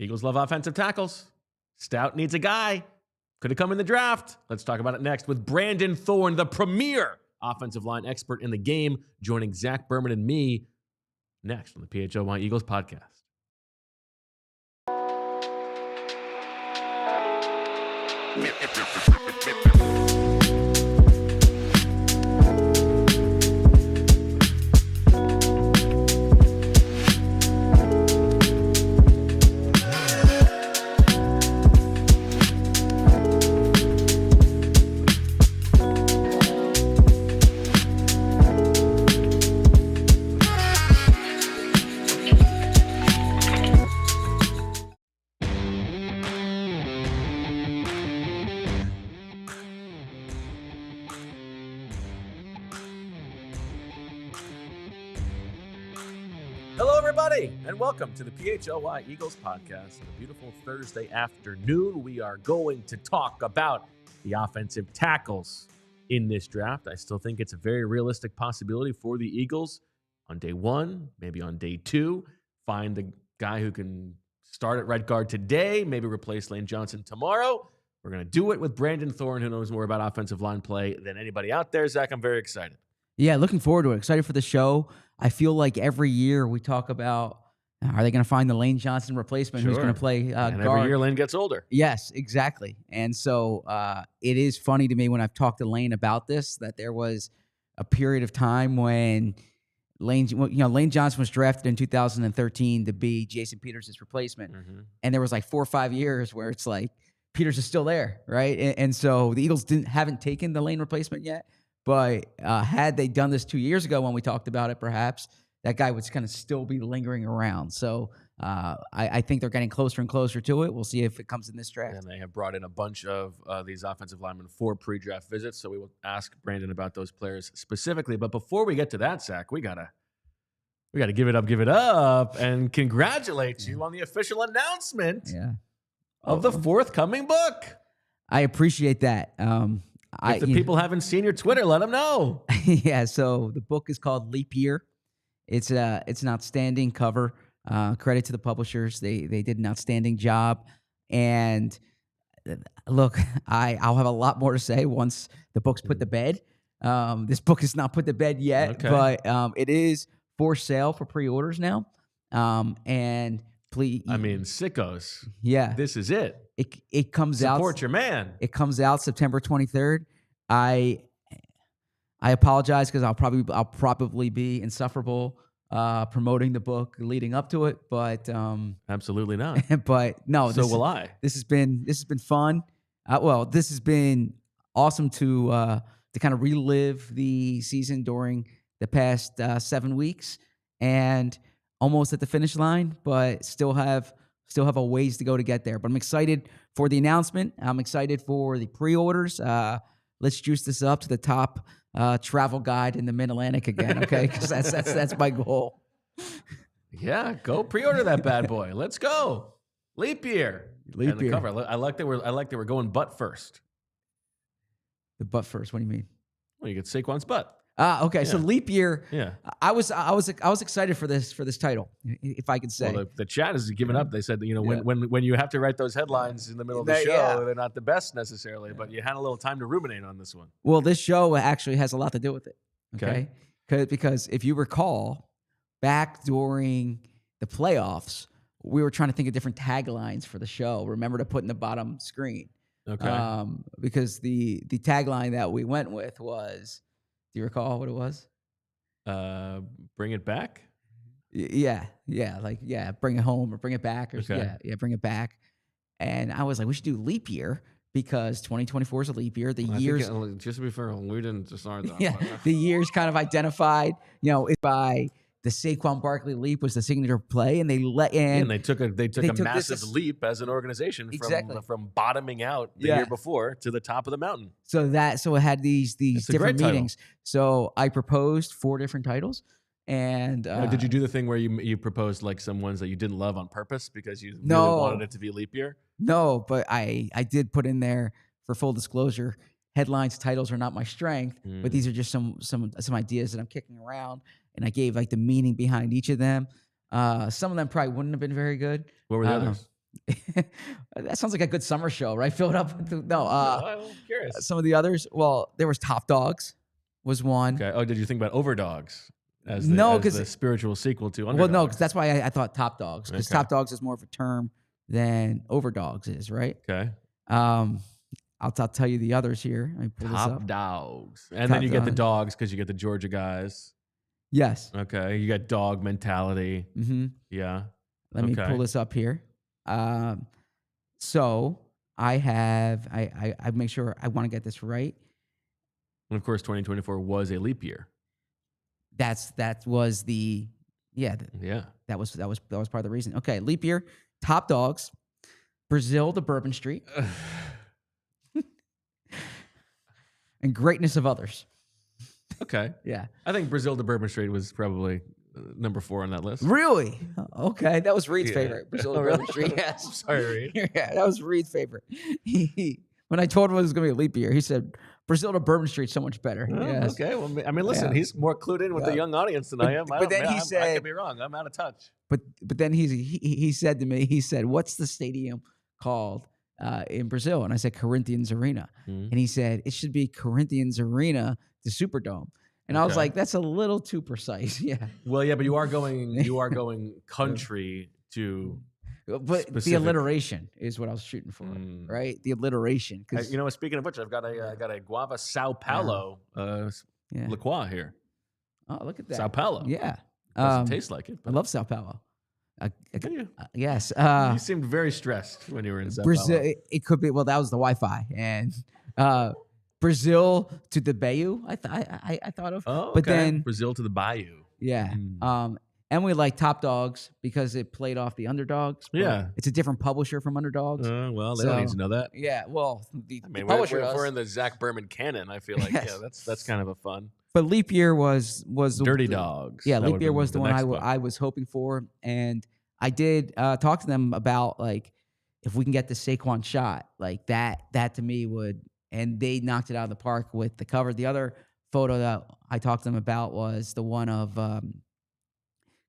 Eagles love offensive tackles. Stout needs a guy. Could have come in the draft. Let's talk about it next with Brandon Thorn, the premier offensive line expert in the game, joining Zach Berman and me next on the PHLY Eagles podcast. Hello, everybody, and welcome to the PHLY Eagles podcast. On a beautiful Thursday afternoon, we are going to talk about the offensive tackles in this draft. I still think it's a very realistic possibility for the Eagles on day one, maybe on day two, find the guy who can start at right guard today, maybe replace Lane Johnson tomorrow. We're going to do it with Brandon Thorn, who knows more about offensive line play than anybody out there. Zach, I'm very excited. Yeah, looking forward to it. Excited for the show. I feel like every year we talk about, are they going to find the Lane Johnson replacement who's going to play and guard? every year Lane gets older. Yes, exactly. And so it is funny to me when I've talked to Lane about this, that there was a period of time when Lane Johnson was drafted in 2013 to be Jason Peters' replacement. Mm-hmm. And there was like 4 or 5 years where it's like Peters is still there, right? And so the Eagles haven't taken the Lane replacement yet. But had they done this 2 years ago when we talked about it, perhaps that guy would kind of still be lingering around. So I think they're getting closer and closer to it. We'll see if it comes in this draft. And they have brought in a bunch of these offensive linemen for pre-draft visits. So we will ask Brandon about those players specifically. But before we get to that, Zach, we gotta give it up, and congratulate you on the official announcement of the forthcoming book. I appreciate that. If the people haven't seen your Twitter, let them know. Yeah, so the book is called Leap Year. It's an outstanding cover. Credit to the publishers. They did an outstanding job. And look, I'll have a lot more to say once the book's put to bed. This book is not put to bed yet, but it is for sale for pre-orders now. And please, I mean, sickos. Yeah, this is it. It comes out. Support your man. It comes out September 23rd. I apologize because I'll probably be insufferable promoting the book leading up to it, but absolutely not. But no, so will I. This has been fun. This has been awesome to kind of relive the season during the past 7 weeks and almost at the finish line, but still have a ways to go to get there. But I'm excited for the announcement. I'm excited for the pre-orders. Let's juice this up to the top travel guide in the Mid-Atlantic again, okay? Because that's my goal. Yeah, go pre-order that bad boy. Let's go. Leap year. Leap year. Cover. I like that we're going butt first. The butt first. What do you mean? Well, you get Saquon's butt. Okay. Yeah. So leap year. Yeah. I was excited for this title, if I could say. Well, the chat has given up. They said that, when you have to write those headlines in the middle of the show, they're not the best necessarily, but you had a little time to ruminate on this one. Well, this show actually has a lot to do with it. Okay. Because if you recall, back during the playoffs, we were trying to think of different taglines for the show. Remember to put in the bottom screen. Okay. Because the tagline that we went with was, do you recall what it was? Bring it back? Yeah. Bring it home or bring it back. Or bring it back. And I was like, we should do leap year because 2024 is a leap year. Just to be fair, we didn't decide that. Yeah, the year's kind of identified, by the Saquon Barkley leap was the signature play, and they took a massive leap as an organization from bottoming out the year before to the top of the mountain. So it had these different meetings. So I proposed 4 different titles, and did you do the thing where you proposed like some ones that you didn't love on purpose because you really wanted it to be a leap year? No, but I did put in there, for full disclosure, headlines, titles are not my strength, but these are just some ideas that I'm kicking around. And I gave like the meaning behind each of them. Some of them probably wouldn't have been very good. What were the others? That sounds like a good summer show, right? Fill it up. I'm curious. Some of the others. Well, there was Top Dogs, was one. Okay. Oh, did you think about Overdogs as No, the 'cause- spiritual sequel to Underdogs? Well, no, because that's why I thought Top Dogs, because Okay. Top Dogs is more of a term than Overdogs is, right? Okay. I'll tell you the others here. Let me pull this Top up. Dogs. And Top then you get the Dogs. dogs because you get the Georgia guys. Yes. Okay. You got dog mentality. Mm-hmm. Yeah. Let me pull this up here. So I have I make sure I want to get this right. And of course, 2024 was a leap year. That was the Yeah. that was part of the reason. Okay, leap year, Top Dogs, Brazil to Bourbon Street, and Greatness of Others. Okay. Yeah. I think Brazil to Bourbon Street was probably number 4 on that list. Really? Okay, that was Reed's Yeah. favorite. Brazil to Oh, Bourbon really? Street. Yes. I'm sorry, Reed. Yeah, that was Reed's favorite. When I told him it was going to be a leap year, he said Brazil to Bourbon Street so much better. Oh, Yes. okay. Well, I mean, listen, Yeah. he's more clued in with the young audience than I am. But then he I said- could be wrong. I'm out of touch. But then he said to me, he said, "What's the stadium called in Brazil?" And I said, Corinthians Arena. Mhm. And he said, "It should be Corinthians Arena, the Superdome." And I was Okay. like, "That's a little too precise." Yeah. Well, yeah, but you are going country to. But the Specific. alliteration is what I was shooting for, Mm. right? The alliteration. You know what? Speaking of which, I've got a Guava Sao Paulo yeah. liqueur here. Oh, look at that. Sao Paulo. Yeah. Doesn't taste like it. I love Sao Paulo. Do you? Yes. You seemed very stressed when you were in Sao Brazil. Paulo. It could be. Well, that was the Wi-Fi, and Brazil to the Bayou. I thought of. Oh, okay. But then Brazil to the Bayou. yeah. Mm. And we like Top Dogs because it played off the Underdogs. but Yeah. It's a different publisher from Underdogs. Well, they don't need to know that. Yeah. Well, the I mean, publisher if does. we're in the Zach Berman canon, I feel like Yes. that's kind of a fun. But Leap Year was Dirty the, Dogs. Yeah, That Leap would've Year been was the one next book. I was hoping for, and I did talk to them about like if we can get the Saquon shot, like that to me would, and they knocked it out of the park with the cover. The other photo that I talked to them about was the one of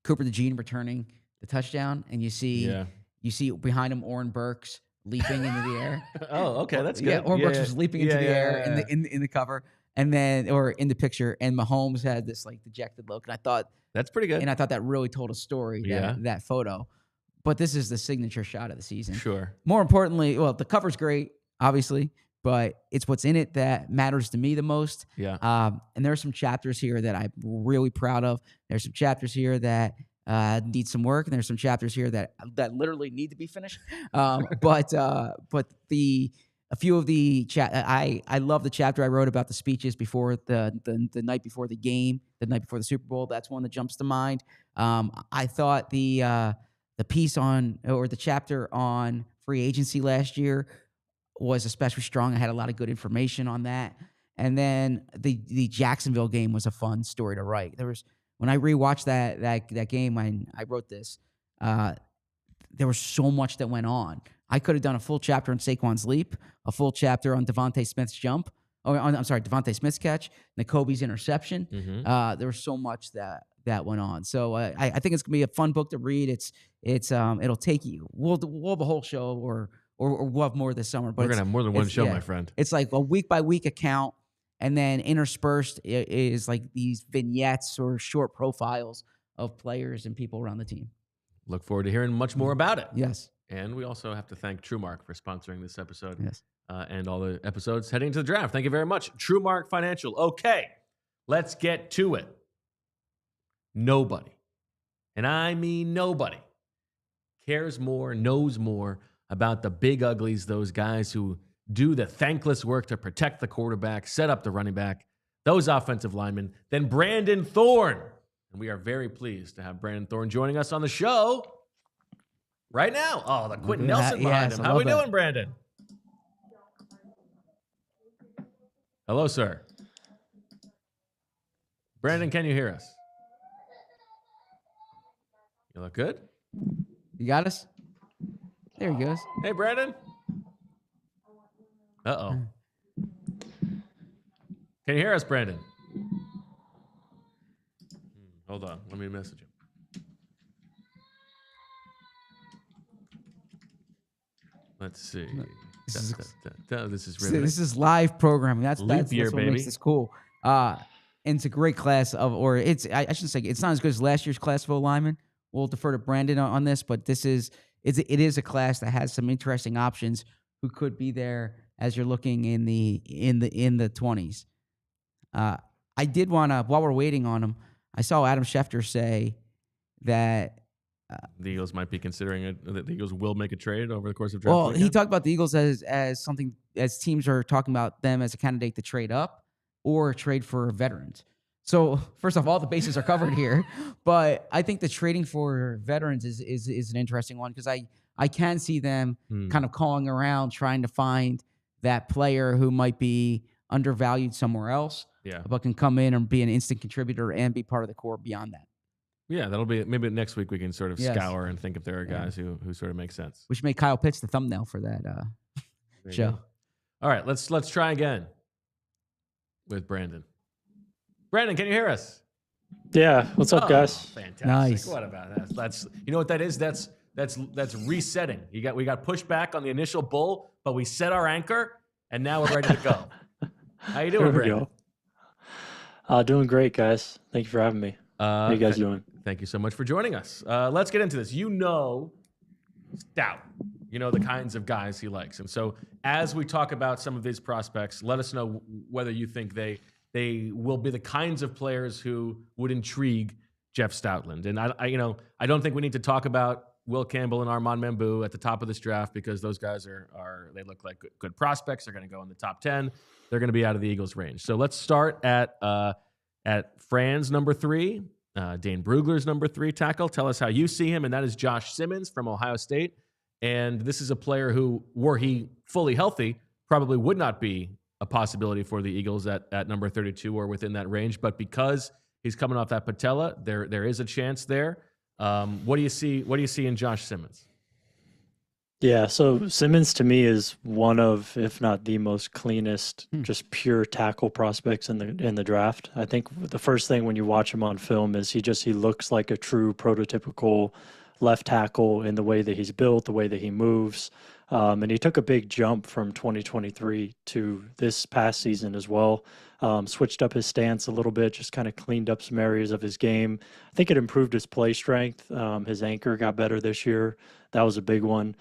Cooper DeJean returning the touchdown, and you see behind him Oren Burks leaping into the air. Oh, okay, that's good. Yeah, Oren Burks was leaping into the air in the cover, and then or in the picture, and Mahomes had this like dejected look, and I thought that's pretty good. that really told a story. That photo, but this is the signature shot of the season. Sure. More importantly, well, the cover's great, obviously, but it's what's in it that matters to me the most. Yeah. And there are some chapters here that I'm really proud of. There's some chapters here that need some work, and there's some chapters here that literally need to be finished. But a few of the I love the chapter I wrote about the speeches before the night before the game, the night before the Super Bowl. That's one that jumps to mind. I thought the piece on or the chapter on free agency last year was especially strong. I had a lot of good information on that. And then the Jacksonville game was a fun story to write. When I rewatched that game when I wrote this, there was so much that went on. I could have done a full chapter on Saquon's leap, a full chapter on Devontae Smith's jump. Devontae Smith's catch, Nakobe's interception. Mm-hmm. There was so much that went on. So I think it's gonna be a fun book to read. It'll take you. We'll have a whole show or we'll have more this summer. But We're gonna have more than one show, my friend. It's like a week by week account, and then interspersed is like these vignettes or short profiles of players and people around the team. Look forward to hearing much more about it. Yes. And we also have to thank TrueMark for sponsoring this episode. Yes. And all the episodes heading to the draft. Thank you very much. TrueMark Financial. Okay, let's get to it. Nobody, and I mean nobody, cares more, knows more about the big uglies, those guys who do the thankless work to protect the quarterback, set up the running back, those offensive linemen, than Brandon Thorn. And we are very pleased to have Brandon Thorn joining us on the show right now. Oh, the Quentin Nelson behind him. How we doing, Brandon? Hello, sir. Brandon, can you hear us? You look good. You got us? There he goes. Hey, Brandon. Uh-oh. Can you hear us, Brandon? Hold on. Let me message him. Let's see. This is this is live programming. That's what baby. makes this cool. And it's a great class I shouldn't say it's not as good as last year's class of O-linemen. We'll defer to Brandon on this, but it is a class that has some interesting options who could be there as you're looking in the 20s. I did want to, while we're waiting on him, I saw Adam Schefter say that the Eagles might be considering it. That the Eagles will make a trade over the course of draft weekend. He talked about the Eagles as something, as teams are talking about them as a candidate to trade up or trade for veterans. So first off, all the bases are covered here, but I think the trading for veterans is an interesting one because I can see them kind of calling around trying to find that player who might be undervalued somewhere else, but can come in and be an instant contributor and be part of the core beyond that. Yeah, that'll be maybe next week we can sort of scour and think if there are guys who sort of make sense. We should make Kyle Pitts the thumbnail for that show. All right, let's try again with Brandon. Brandon, can you hear us? Yeah. What's up, guys? Fantastic. Nice. What about that? That's you know what that is? That's resetting. We got pushed back on the initial bull, but we set our anchor and now we're ready to go. How you doing, Brandon? Doing great, guys. Thank you for having me. How you guys doing? Thank you so much for joining us. Let's get into this. You know Stout. You know the kinds of guys he likes. And so as we talk about some of these prospects, let us know whether you think they will be the kinds of players who would intrigue Jeff Stoutland. And I don't think we need to talk about Will Campbell and Armand Mbow at the top of this draft because those guys they look like good prospects. They're going to go in the top 10. They're going to be out of the Eagles' range. So let's start at Fran's number 3. Dane Brugler's number 3 tackle. Tell us how you see him, and that is Josh Simmons from Ohio State. And this is a player who, were he fully healthy, probably would not be a possibility for the Eagles at number 32 or within that range. But because he's coming off that patella, there is a chance there. What do you see in Josh Simmons? Yeah, so Simmons to me is one of, if not the most cleanest, just pure tackle prospects in the draft. I think the first thing when you watch him on film is he looks like a true prototypical left tackle in the way that he's built, the way that he moves. And he took a big jump from 2023 to this past season as well. Switched up his stance a little bit, just kind of cleaned up some areas of his game. I think it improved his play strength. His anchor got better this year. That was a big one.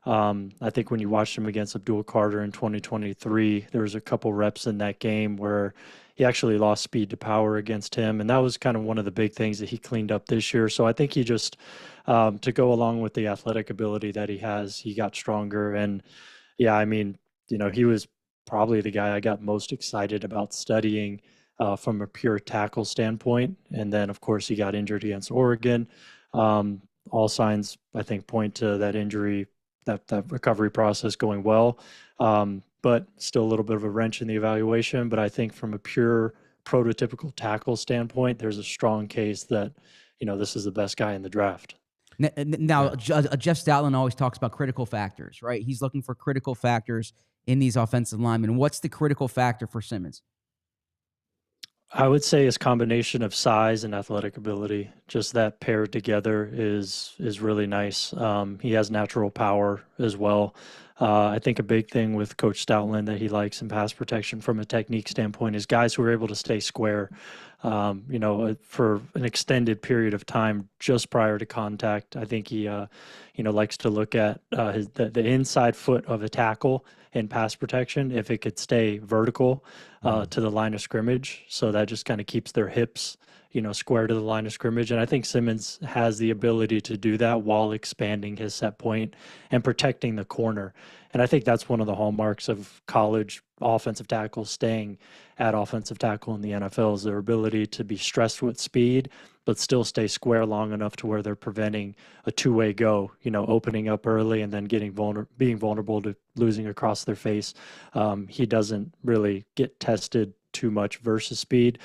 I think when you watched him against Abdul Carter in 2023, there was a couple reps in that game where he actually lost speed to power against him. And that was kind of one of the big things that he cleaned up this year. So I think he just, to go along with the athletic ability that he has, he got stronger. And yeah, I mean, he was probably the guy I got most excited about studying from a pure tackle standpoint. And then, of course, he got injured against Oregon. All signs, I think, point to that injury, that recovery process going well. But still a little bit of a wrench in the evaluation. But I think from a pure prototypical tackle standpoint, there's a strong case that, this is the best guy in the draft. Now, Jeff Stoutland always talks about critical factors, right? He's looking for critical factors in these offensive linemen. What's the critical factor for Simmons? I would say his combination of size and athletic ability, just that paired together is really nice. He has natural power as well. I think a big thing with Coach Stoutland that he likes in pass protection from a technique standpoint is guys who are able to stay square, for an extended period of time just prior to contact. I think he, likes to look at the inside foot of a tackle in pass protection if it could stay vertical to the line of scrimmage. So that just kind of keeps their hips, square to the line of scrimmage. And I think Simmons has the ability to do that while expanding his set point and protecting the corner. And I think that's one of the hallmarks of college offensive tackles staying at offensive tackle in the NFL is their ability to be stressed with speed, but still stay square long enough to where they're preventing a two-way go, opening up early and then being vulnerable to losing across their face. He doesn't really get tested too much versus speed.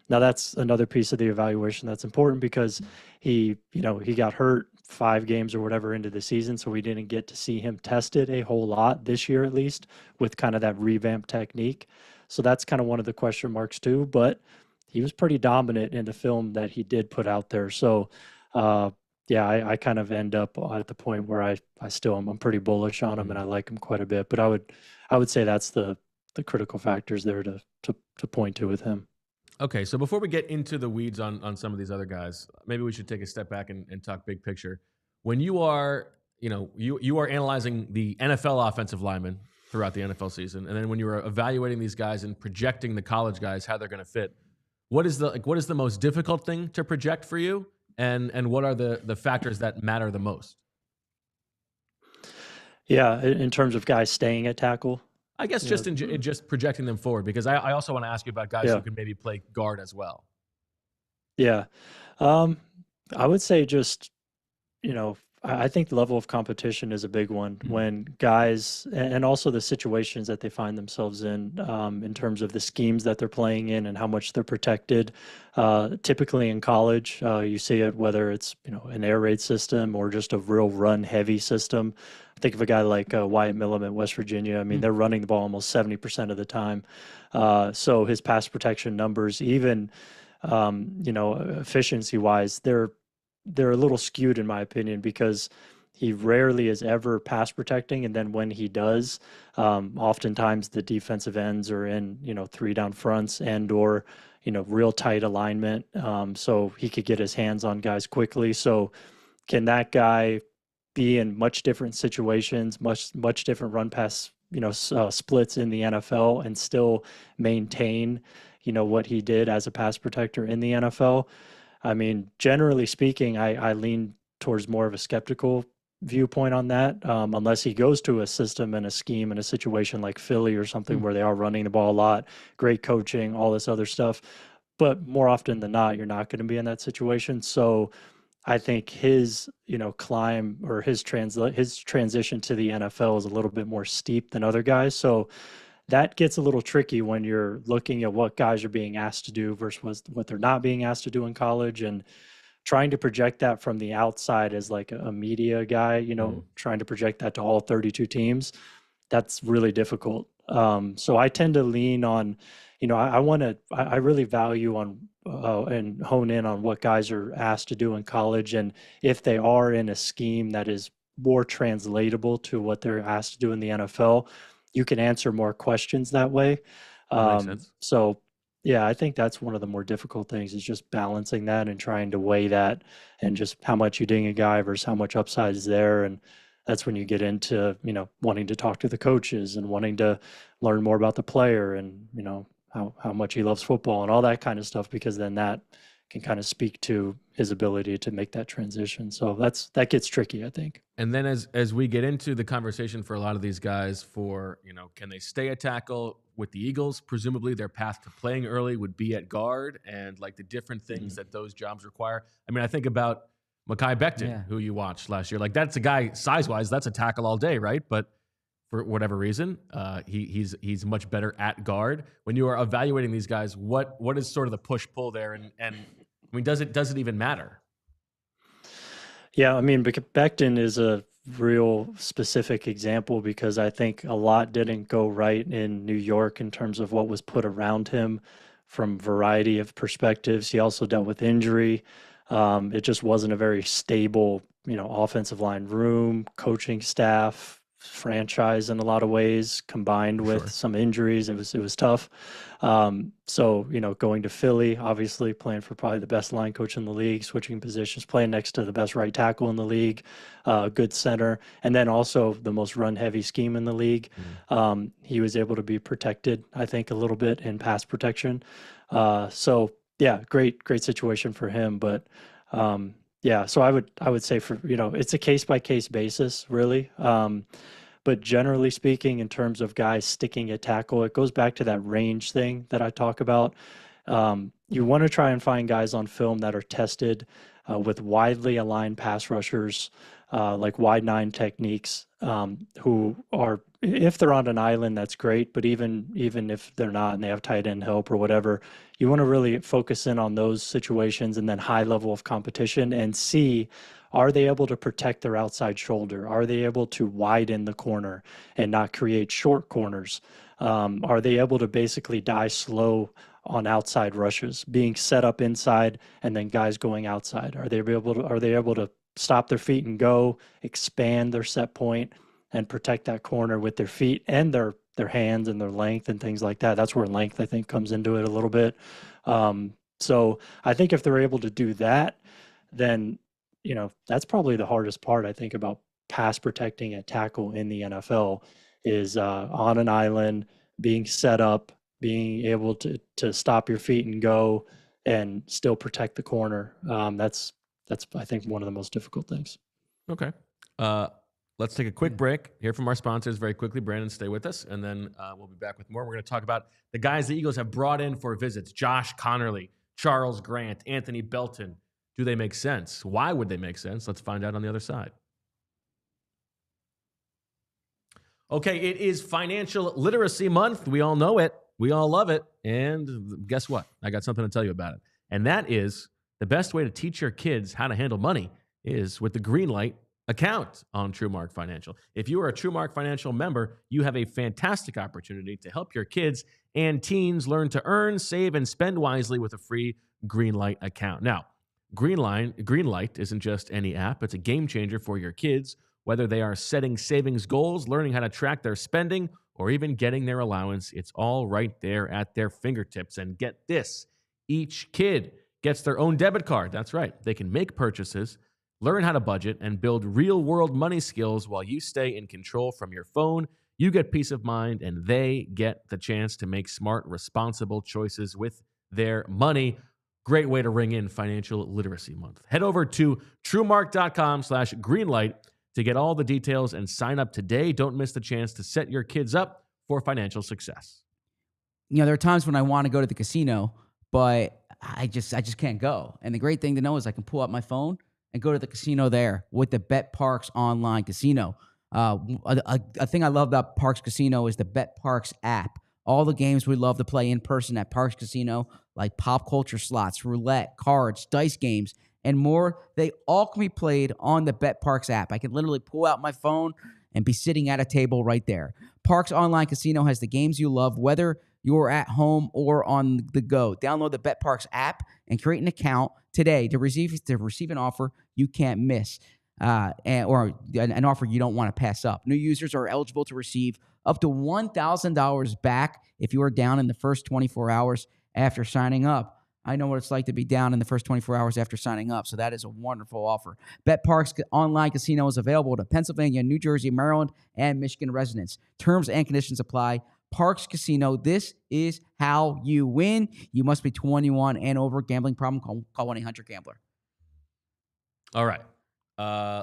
Now that's another piece of the evaluation that's important because he got hurt 5 games or whatever into the season, so we didn't get to see him tested a whole lot this year, at least with kind of that revamped technique. So that's kind of one of the question marks too, but he was pretty dominant in the film that he did put out there. So yeah, I kind of end up at the point where I still am, I'm pretty bullish on him and I like him quite a bit. But I would say that's the critical factors there to point to with him. Okay, so before we get into the weeds on some of these other guys, maybe we should take a step back and talk big picture. When you are, you are analyzing the NFL offensive linemen throughout the NFL season, and then when you are evaluating these guys and projecting the college guys, how they're going to fit, what is the most difficult thing to project for you, and what are the factors that matter the most? Yeah, in terms of guys staying at tackle. I guess just in just projecting them forward, because I also want to ask you about guys who can maybe play guard as well. Yeah. I would say just, I think the level of competition is a big one when guys, and also the situations that they find themselves in terms of the schemes that they're playing in and how much they're protected. Typically in college, you see it whether it's, an air raid system or just a real run heavy system. Think of a guy like Wyatt Millam at West Virginia. I mean, they're running the ball almost 70% of the time. So his pass protection numbers, even, efficiency wise, they're a little skewed in my opinion because he rarely is ever pass protecting. And then when he does, oftentimes the defensive ends are in, 3 down fronts and or, real tight alignment. So he could get his hands on guys quickly. So can that guy be in much different situations, much different run pass, splits in the NFL and still maintain, what he did as a pass protector in the NFL? I mean, generally speaking, I lean towards more of a skeptical viewpoint on that, unless he goes to a system and a scheme and a situation like Philly or something where they are running the ball a lot, great coaching, all this other stuff. But more often than not, you're not going to be in that situation. So I think his, climb or his transition to the NFL is a little bit more steep than other guys. So that gets a little tricky when you're looking at what guys are being asked to do versus what they're not being asked to do in college, and trying to project that from the outside as like a media guy, trying to project that to all 32 teams. That's really difficult. So I tend to lean on, I really value on and hone in on what guys are asked to do in college. And if they are in a scheme that is more translatable to what they're asked to do in the NFL, you can answer more questions that way. That makes sense. So yeah, I think that's one of the more difficult things is just balancing that and trying to weigh that and just how much you ding a guy versus how much upside is there. And that's when you get into, wanting to talk to the coaches and wanting to learn more about the player and, how much he loves football and all that kind of stuff, because then that can kind of speak to his ability to make that transition. So that gets tricky, I think. And then as we get into the conversation for a lot of these guys for, can they stay at tackle with the Eagles? Presumably their path to playing early would be at guard, and like the different things that those jobs require. I mean, I think about Mekhi Becton, who you watched last year. Like that's a guy size-wise, that's a tackle all day, right? But for whatever reason, he's much better at guard. When you are evaluating these guys, what is sort of the push-pull there? And I mean, does it even matter? Yeah, I mean, Becton is a real specific example because I think a lot didn't go right in New York in terms of what was put around him from a variety of perspectives. He also dealt with injury. It just wasn't a very stable, offensive line room, coaching staff, franchise in a lot of ways, combined with some injuries. It was tough. So, going to Philly, obviously playing for probably the best line coach in the league, switching positions, playing next to the best right tackle in the league, good center, and then also the most run heavy scheme in the league. He was able to be protected, I think, a little bit in pass protection. So yeah, great situation for him. But yeah, so I would say for, it's a case by case basis, really. But generally speaking, in terms of guys sticking at tackle, it goes back to that range thing that I talk about. You want to try and find guys on film that are tested with widely aligned pass rushers, like wide nine techniques, who are, if they're on an island, that's great. But even if they're not and they have tight end help or whatever, you want to really focus in on those situations and then high level of competition and see, are they able to protect their outside shoulder? Are they able to widen the corner and not create short corners? Are they able to basically die slow on outside rushes, being set up inside and then guys going outside? Are they able to stop their feet and go, expand their set point, and protect that corner with their feet and their hands and their length and things like that. That's where length, I think, comes into it a little bit. So I think if they're able to do that, then, you know, that's probably the hardest part, I think, about pass protecting at tackle in the NFL is on an island, being set up, being able to stop your feet and go and still protect the corner. That's I think one of the most difficult things. Okay. Let's take a quick break, hear from our sponsors very quickly. Brandon, stay with us, and then we'll be back with more. We're going to talk about the guys the Eagles have brought in for visits: Josh Conerly, Charles Grant, Anthony Belton. Do they make sense? Why would they make sense? Let's find out on the other side. Okay, it is Financial Literacy Month. We all know it. We all love it. And guess what? I got something to tell you about it. And that is the best way to teach your kids how to handle money is with the Greenlight account on TrueMark Financial. If you are a TrueMark Financial member, you have a fantastic opportunity to help your kids and teens learn to earn, save, and spend wisely with a free Greenlight account. Now, Greenlight isn't just any app. It's a game changer for your kids, whether they are setting savings goals, learning how to track their spending, or even getting their allowance. It's all right there at their fingertips. And get this, each kid gets their own debit card. That's right. They can make purchases, learn how to budget, and build real-world money skills while you stay in control from your phone. You get peace of mind, and they get the chance to make smart, responsible choices with their money. Great way to ring in Financial Literacy Month. Head over to truemark.com/greenlight to get all the details and sign up today. Don't miss the chance to set your kids up for financial success. You know, there are times when I want to go to the casino, but I just can't go. And the great thing to know is I can pull out my phone and go to the casino there with the Bet Parks online casino. A thing I love about Parks Casino is the Bet Parks app. All the games we love to play in person at Parks Casino, like pop culture slots, roulette, cards, dice games, and more, they all can be played on the Bet Parks app. I can literally pull out my phone and be sitting at a table right there. Parks Online Casino has the games you love, whether you're at home or on the go. Download the Bet Parks app and create an account today to receive an offer you can't miss, or an offer you don't want to pass up. New users are eligible to receive up to $1,000 back if you are down in the first 24 hours after signing up. I know what it's like to be down in the first 24 hours after signing up, so that is a wonderful offer. Bet Parks Online Casino is available to Pennsylvania, New Jersey, Maryland, and Michigan residents. Terms and conditions apply. Parks Casino, this is how you win. You must be 21 and over. Gambling problem, call 1-800-GAMBLER. All right.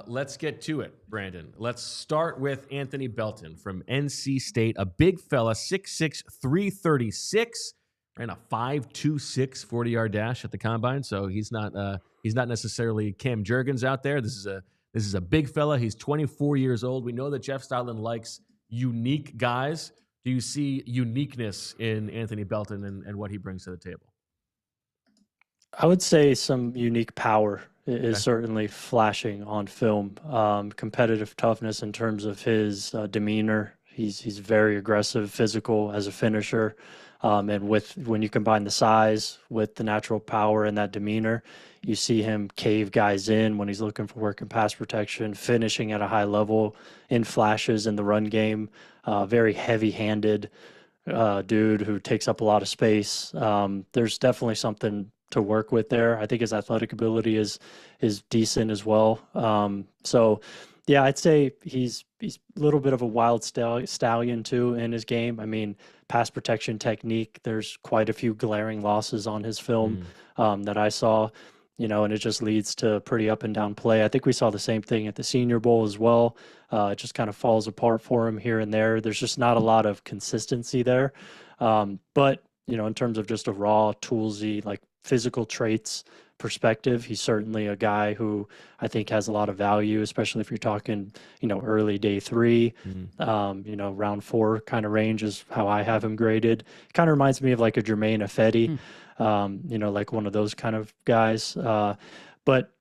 Let's get to it, Brandon. Let's start with Anthony Belton from NC State, a big fella, 6'6", 336. Ran a 5.26 40-yard dash at the combine, so he's not necessarily Cam Jurgens out there. This is a big fella. He's 24 years old. We know that Jeff Stoutland likes unique guys. Do you see uniqueness in Anthony Belton and what he brings to the table? I would say some unique power is certainly flashing on film. Competitive toughness in terms of his demeanor. He's very aggressive, physical as a finisher. And when you combine the size with the natural power and that demeanor, you see him cave guys in when he's looking for work and pass protection, finishing at a high level in flashes in the run game. Very heavy-handed dude who takes up a lot of space. There's definitely something to work with there. I think his athletic ability is decent as well. So yeah, I'd say he's a little bit of a wild stallion too in his game. I mean, pass protection technique, there's quite a few glaring losses on his film that I saw, and it just leads to pretty up and down play. I think we saw the same thing at the Senior Bowl as well. It just kind of falls apart for him here and there. There's just not a lot of consistency there. But, in terms of just a raw, toolsy, like physical traits perspective, he's certainly a guy who I think has a lot of value, especially if you're talking, early day 3, round 4 kind of range is how I have him graded. Kind of reminds me of like a Jermaine Ifedi, like one of those kind of guys. But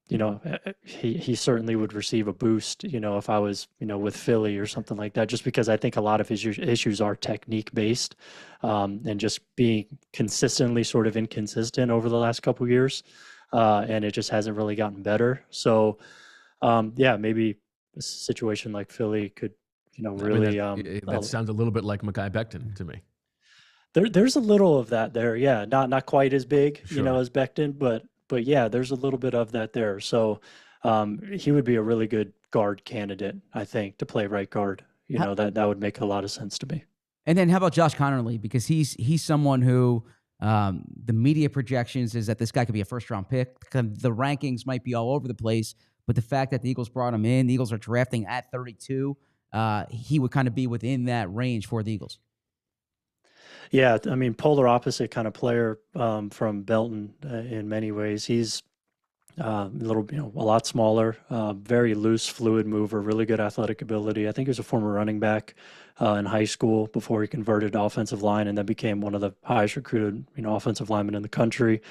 he certainly would receive a boost, if I was, with Philly or something like that, just because I think a lot of his issues are technique based, and just being consistently sort of inconsistent over the last couple of years. And it just hasn't really gotten better. So yeah, maybe a situation like Philly could, really. That sounds a little bit like Mekhi Becton to me. There's a little of that there. Yeah, not quite as big, Sure. as Becton, but yeah, there's a little bit of that there. So he would be a really good guard candidate, I think, to play right guard. That would make a lot of sense to me. And then how about Josh Conerly? Because he's someone who the media projections is that this guy could be a first-round pick. The rankings might be all over the place, but the fact that the Eagles brought him in, the Eagles are drafting at 32, he would kind of be within that range for the Eagles. Yeah, I mean, polar opposite kind of player from Belton in many ways. He's a lot smaller, very loose, fluid mover, really good athletic ability. I think he was a former running back in high school before he converted to offensive line and then became one of the highest recruited, offensive linemen in the country.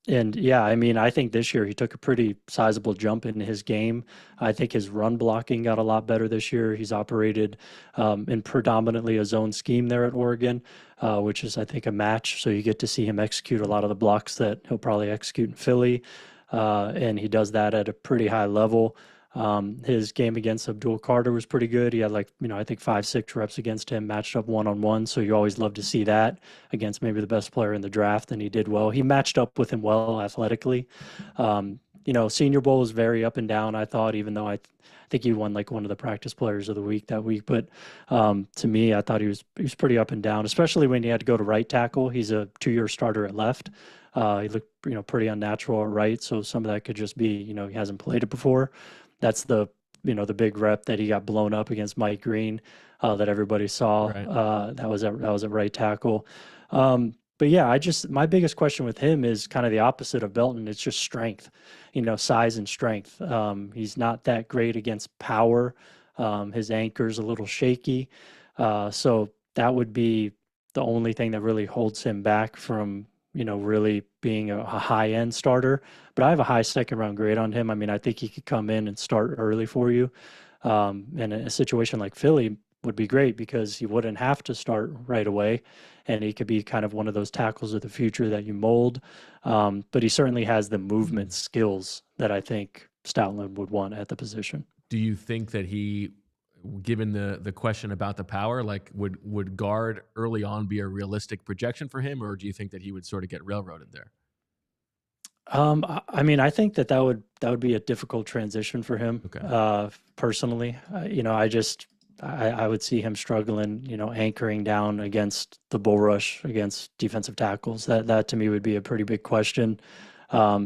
And yeah, I mean, I think this year he took a pretty sizable jump in his game. I think his run blocking got a lot better this year. He's operated in predominantly a zone scheme there at Oregon, which is, I think, a match. So you get to see him execute a lot of the blocks that he'll probably execute in Philly. And he does that at a pretty high level. His game against Abdul Carter was pretty good. He had I think 5-6 reps against him, matched up one-on-one. So you always love to see that against maybe the best player in the draft, and he did well. He matched up with him well athletically. Senior Bowl was very up and down, I thought, even though I think he won like one of the practice players of the week that week. But to me, I thought he was pretty up and down, especially when he had to go to right tackle. He's a 2-year starter at left. He looked, pretty unnatural at right. So some of that could just be, he hasn't played it before. That's the big rep that he got blown up against Mike Green that everybody saw. Right. That was at right tackle. But yeah, my biggest question with him is kind of the opposite of Belton. It's just strength, size and strength. He's not that great against power. His anchor's a little shaky. So that would be the only thing that really holds him back from, really being a high-end starter. But I have a high second-round grade on him. I mean, I think he could come in and start early for you. And a situation like Philly would be great because he wouldn't have to start right away, and he could be kind of one of those tackles of the future that you mold. But he certainly has the movement skills that I think Stoutland would want at the position. Do you think that he, given the question about the power, like would guard early on be a realistic projection for him, or do you think that he would sort of get railroaded there? I mean, I think that would be a difficult transition for him. Okay. Personally, I would see him struggling, anchoring down against the bull rush against defensive tackles. That to me would be a pretty big question.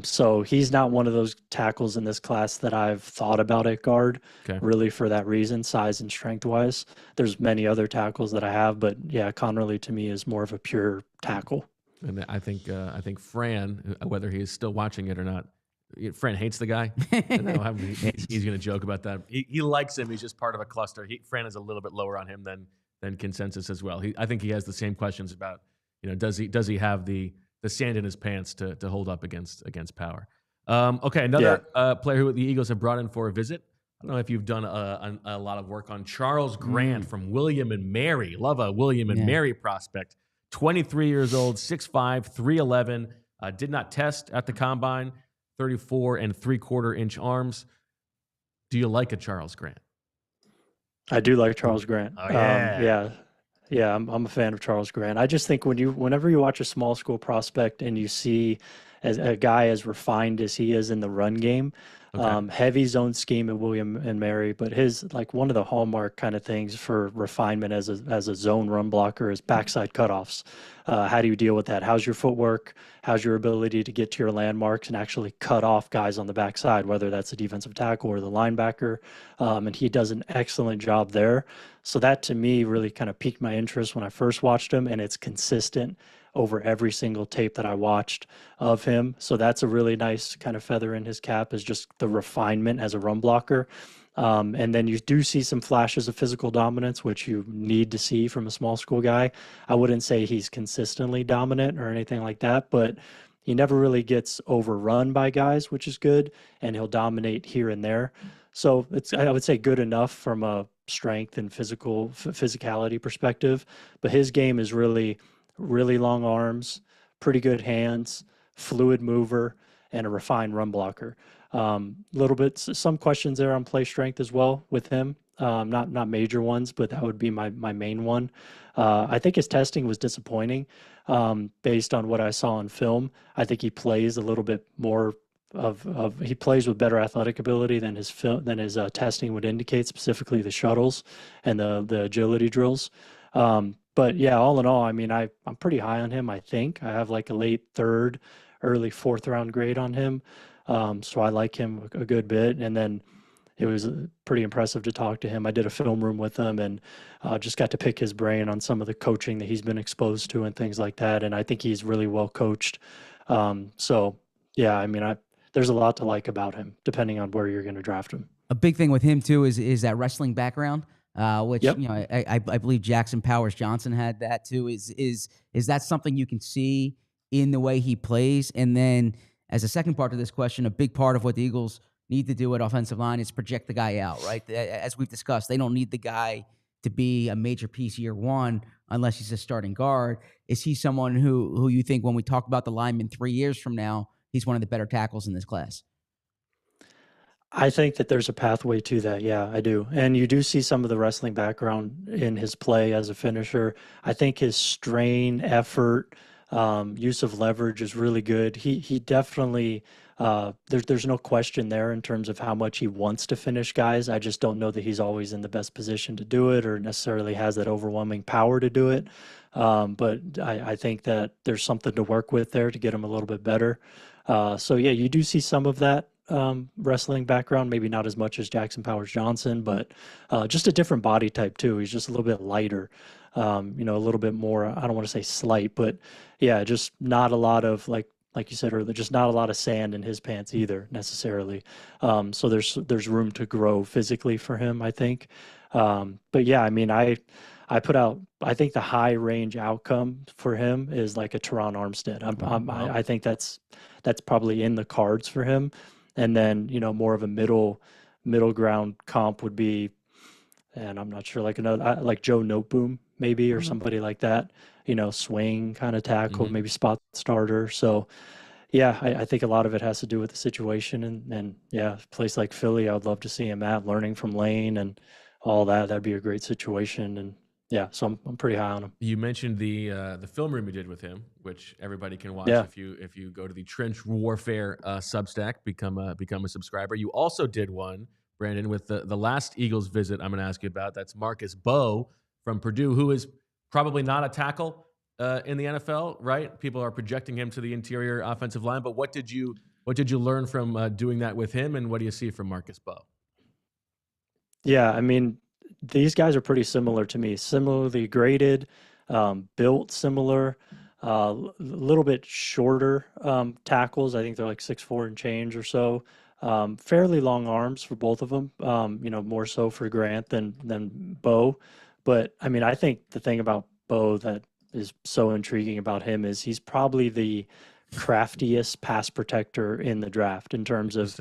So he's not one of those tackles in this class that I've thought about at guard, really for that reason, size and strength wise. There's many other tackles that I have, but yeah, Conerly to me is more of a pure tackle. And I think Fran, whether he is still watching it or not, Fran hates the guy. He's going to joke about that. He likes him. He's just part of a cluster. Fran is a little bit lower on him than consensus as well. I think he has the same questions about, does he have the sand in his pants to hold up against power. Okay, another player who the Eagles have brought in for a visit. I don't know if you've done a lot of work on Charles Grant from William and Mary. Love a William and Mary prospect. 23 years old, 6'5", 311. Did not test at the combine. 34 3/4-inch arms. Do you like a Charles Grant? I do like Charles Grant. Oh, yeah. Yeah, I'm a fan of Charles Grant. I just think whenever you watch a small school prospect and you see as a guy as refined as he is in the run game, heavy zone scheme at William and Mary, but his one of the hallmark kind of things for refinement as a zone run blocker is backside cutoffs. How do you deal with that? How's your footwork? How's your ability to get to your landmarks and actually cut off guys on the backside, whether that's a defensive tackle or the linebacker? And he does an excellent job there. So that to me really kind of piqued my interest when I first watched him, and it's consistent over every single tape that I watched of him. So that's a really nice kind of feather in his cap, is just the refinement as a run blocker. And then you do see some flashes of physical dominance, which you need to see from a small school guy. I wouldn't say he's consistently dominant or anything like that, but he never really gets overrun by guys, which is good, and he'll dominate here and there. So I would say good enough from a strength and physicality perspective, but his game is really long arms, pretty good hands, fluid mover, and a refined run blocker. Little bit, some questions there on play strength as well with him. Not major ones, but that would be my main one. I think his testing was disappointing based on what I saw on film. I think he plays a little bit more he plays with better athletic ability than his testing would indicate, specifically the shuttles and the agility drills. But yeah, all in all, I mean, I'm pretty high on him. I think I have like a late third, early fourth round grade on him. So I like him a good bit. And then it was pretty impressive to talk to him. I did a film room with him and just got to pick his brain on some of the coaching that he's been exposed to and things like that. And I think he's really well coached. So yeah, I mean, there's a lot to like about him, depending on where you're going to draft him. A big thing with him too is that wrestling background, which Yep. you know I believe Jackson Powers Johnson had that too. Is that something you can see in the way he plays? And then as a second part of this question, a big part of what the Eagles need to do at offensive line is project the guy out, right? As we've discussed, they don't need the guy to be a major piece year one unless he's a starting guard. Is he someone who you think when we talk about the lineman 3 years from now, he's one of the better tackles in this class? I think that there's a pathway to that. Yeah, I do. And you do see some of the wrestling background in his play as a finisher. I think his strain, effort, use of leverage is really good. He definitely, there's no question there in terms of how much he wants to finish guys. I just don't know that he's always in the best position to do it or necessarily has that overwhelming power to do it. But I think that there's something to work with there to get him a little bit better. So yeah, you do see some of that wrestling background, maybe not as much as Jackson Powers Johnson, but just a different body type too. He's just a little bit lighter, a little bit more, I don't want to say slight, but yeah, just not a lot of like you said earlier, just not a lot of sand in his pants either necessarily. So there's room to grow physically for him, I think. But yeah, I mean, I think the high range outcome for him is like a Teron Armstead. I think that's probably in the cards for him. And then, more of a middle ground comp would be, and I'm not sure, like like Joe Noteboom maybe, or somebody like that, swing kind of tackle, maybe spot starter. So yeah, I think a lot of it has to do with the situation and yeah, a place like Philly, I would love to see him at, learning from Lane and all that. That'd be a great situation. And yeah, so I'm pretty high on him. You mentioned the film room you did with him, which everybody can watch if you go to the Trench Warfare Substack, become a subscriber. You also did one, Brandon, with the last Eagles visit I'm going to ask you about. That's Marcus Mbow from Purdue, who is probably not a tackle in the NFL, right? People are projecting him to the interior offensive line. But what did you learn from doing that with him, and what do you see from Marcus Mbow? Yeah, I mean, these guys are pretty similar to me, similarly graded, built similar, a little bit shorter tackles. I think they're like 6'4" and change or so. Fairly long arms for both of them, more so for Grant than Mbow. But I mean, I think the thing about Mbow that is so intriguing about him is he's probably the craftiest pass protector in the draft in terms of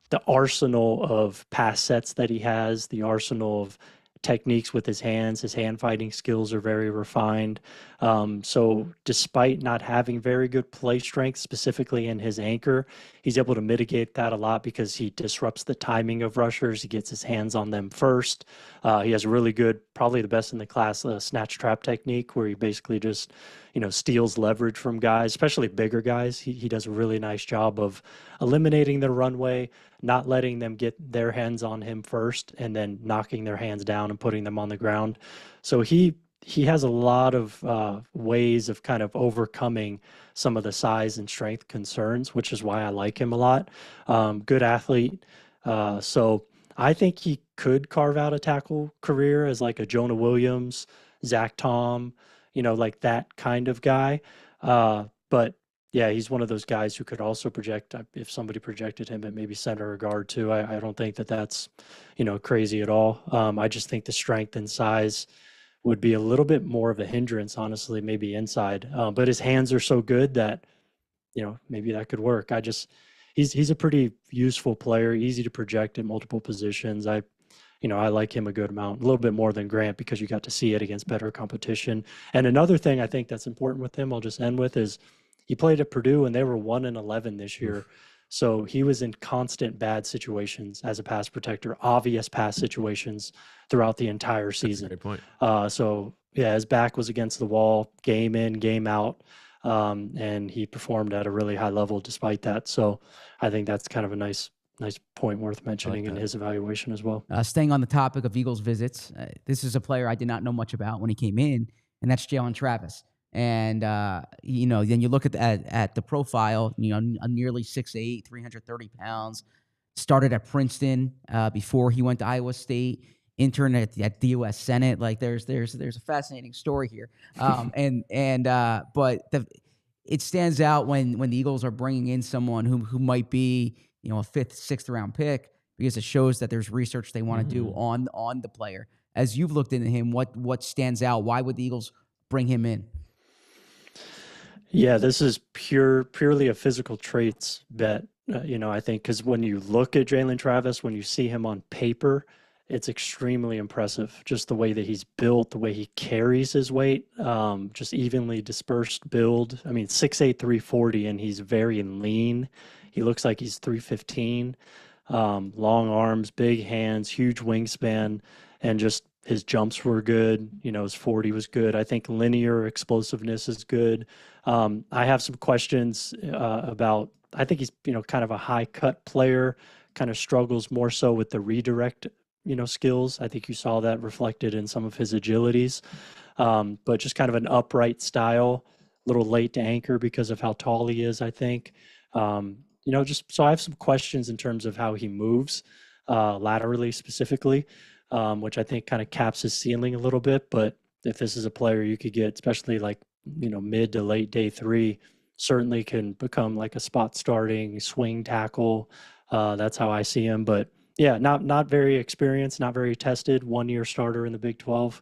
the arsenal of pass sets that he has, the arsenal of techniques with his hands. His hand fighting skills are very refined. So despite not having very good play strength, specifically in his anchor, he's able to mitigate that a lot because he disrupts the timing of rushers. He gets his hands on them first. He has a really good, probably the best in the class, snatch trap technique, where he basically just, steals leverage from guys, especially bigger guys. He does a really nice job of eliminating the runway, not letting them get their hands on him first, and then knocking their hands down and putting them on the ground. So he has a lot of ways of kind of overcoming some of the size and strength concerns, which is why I like him a lot. Good athlete. So I think he could carve out a tackle career as like a Jonah Williams, Zach Tom, like that kind of guy. But yeah, he's one of those guys who could also project, if somebody projected him at maybe center or guard too. I don't think that's, crazy at all. I just think the strength and size would be a little bit more of a hindrance, honestly, maybe inside. But his hands are so good that, maybe that could work. He's a pretty useful player, easy to project in multiple positions. I like him a good amount, a little bit more than Grant, because you got to see it against better competition. And another thing I think that's important with him, I'll just end with, is he played at Purdue and they were 1-11 this year. So he was in constant bad situations as a pass protector, obvious pass situations throughout the entire season. That's a great point. So yeah, his back was against the wall, game in, game out. And he performed at a really high level despite that. So I think that's kind of a nice point worth mentioning in his evaluation as well. Staying on the topic of Eagles visits, this is a player I did not know much about when he came in, and that's Jalen Travis. And, then you look at the profile, nearly 6'8", 330 pounds, started at Princeton before he went to Iowa State, interned at the U.S. Senate. Like there's a fascinating story here. But it stands out when the Eagles are bringing in someone who might be, a 5th, 6th round pick, because it shows that there's research they want to do on the player. As you've looked into him, what stands out? Why would the Eagles bring him in? Yeah, this is purely a physical traits bet, I think, because when you look at Jalen Travis, when you see him on paper, it's extremely impressive. Just the way that he's built, the way he carries his weight, just evenly dispersed build. I mean, 6'8", 340, and he's very lean. He looks like he's 315. Long arms, big hands, huge wingspan, and just his jumps were good. His 40 was good. I think linear explosiveness is good. I have some questions about, I think he's, kind of a high cut player, kind of struggles more so with the redirect, skills. I think you saw that reflected in some of his agilities, but just kind of an upright style, a little late to anchor because of how tall he is, I think. So I have some questions in terms of how he moves laterally specifically, which I think kind of caps his ceiling a little bit. But if this is a player you could get, especially like, mid to late day 3, certainly can become like a spot starting swing tackle. That's how I see him. But yeah, not very experienced, not very tested, 1-year starter in the Big 12.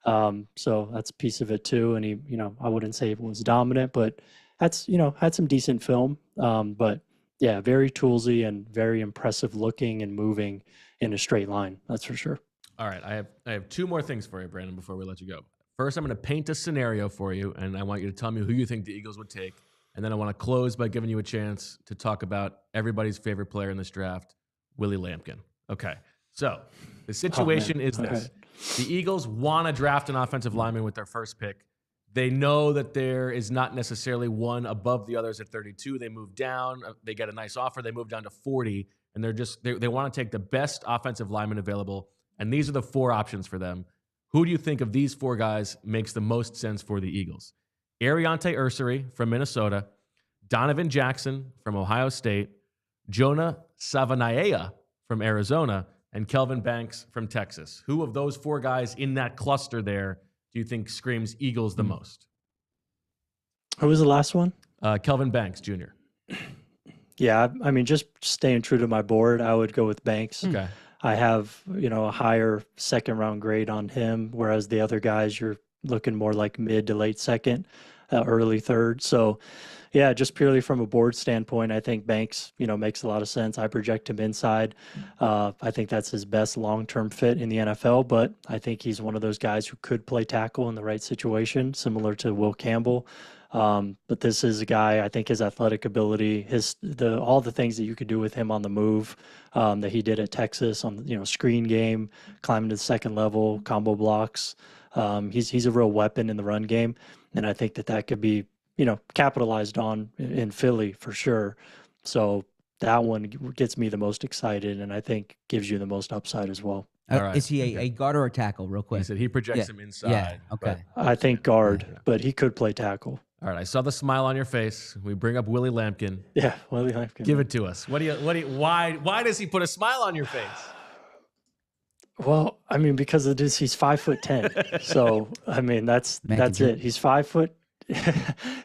So that's a piece of it too. And he, I wouldn't say it was dominant, but that's, had some decent film. But yeah, very toolsy and very impressive looking and moving in a straight line. That's for sure. All right. I have 2 more things for you, Brandon, before we let you go. First, I'm going to paint a scenario for you, and I want you to tell me who you think the Eagles would take. And then I want to close by giving you a chance to talk about everybody's favorite player in this draft, Willie Lampkin. Okay. So the situation is this. Right. The Eagles want to draft an offensive lineman with their first pick. They know that there is not necessarily one above the others at 32. They move down. They get a nice offer. They move down to 40, and they want to take the best offensive lineman available. And these are the 4 options for them. Who do you think of these 4 guys makes the most sense for the Eagles? Aireontae Ersery from Minnesota, Donovan Jackson from Ohio State, Jonah Savanaia from Arizona, and Kelvin Banks from Texas. Who of those 4 guys in that cluster there do you think screams Eagles the most? Who was the last one? Kelvin Banks Jr. Yeah, I mean, just staying true to my board, I would go with Banks. Okay. I have, a higher 2nd round grade on him, whereas the other guys, you're looking more like mid to late 2nd, early 3rd. So, yeah, just purely from a board standpoint, I think Banks, makes a lot of sense. I project him inside. I think that's his best long-term fit in the NFL, but I think he's one of those guys who could play tackle in the right situation, similar to Will Campbell. But this is a guy, I think his athletic ability, all the things that you could do with him on the move, that he did at Texas on, screen game, climbing to the 2nd level, combo blocks. He's a real weapon in the run game. And I think that could be, capitalized on in Philly for sure. So that one gets me the most excited, and I think gives you the most upside as well. Right. Is he a guard or a tackle, real quick? He said he projects him inside. Yeah, okay. I think guard, but he could play tackle. All right, I saw the smile on your face. We bring up Willie Lampkin. Yeah, Willie Lampkin. Give it to us. Why does he put a smile on your face? Well, I mean, because of this, he's 5'10". So, I mean, that's it. He's 5 foot.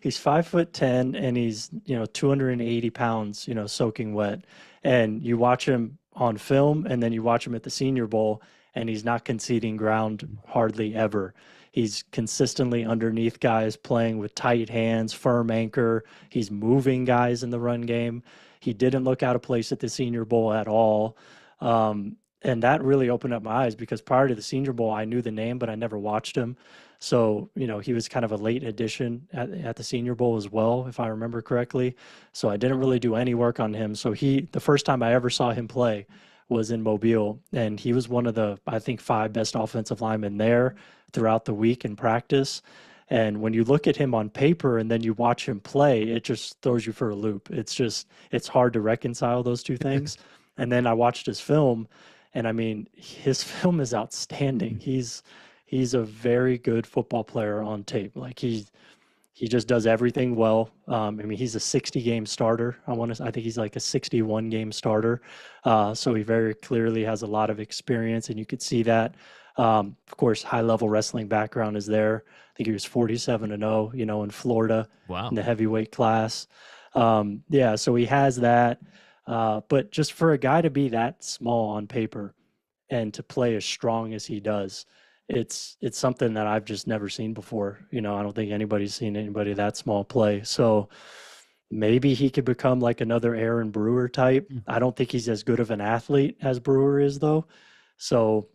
He's 5'10", and he's 280 pounds, soaking wet. And you watch him on film, and then you watch him at the Senior Bowl, and he's not conceding ground hardly ever. He's consistently underneath guys, playing with tight hands, firm anchor. He's moving guys in the run game. He didn't look out of place at the Senior Bowl at all. And that really opened up my eyes because prior to the Senior Bowl, I knew the name, but I never watched him. So, he was kind of a late addition at the Senior Bowl as well, if I remember correctly. So I didn't really do any work on him. So the first time I ever saw him play was in Mobile, and he was one of the, I think, 5 best offensive linemen there throughout the week in practice. And when you look at him on paper and then you watch him play, it just throws you for a loop. It's hard to reconcile those two things. And then I watched his film, and I mean, his film is outstanding. He's a very good football player on tape. Like he just does everything well. I mean, he's a 60-game starter. I think he's like a 61-game starter. So he very clearly has a lot of experience, and you could see that. Of course, high-level wrestling background is there. I think he was 47-0, in Florida. Wow. In the heavyweight class. Yeah, so he has that. But just for a guy to be that small on paper and to play as strong as he does, it's something that I've just never seen before. I don't think anybody's seen anybody that small play. So maybe he could become like another Aaron Brewer type. I don't think he's as good of an athlete as Brewer is, though. So,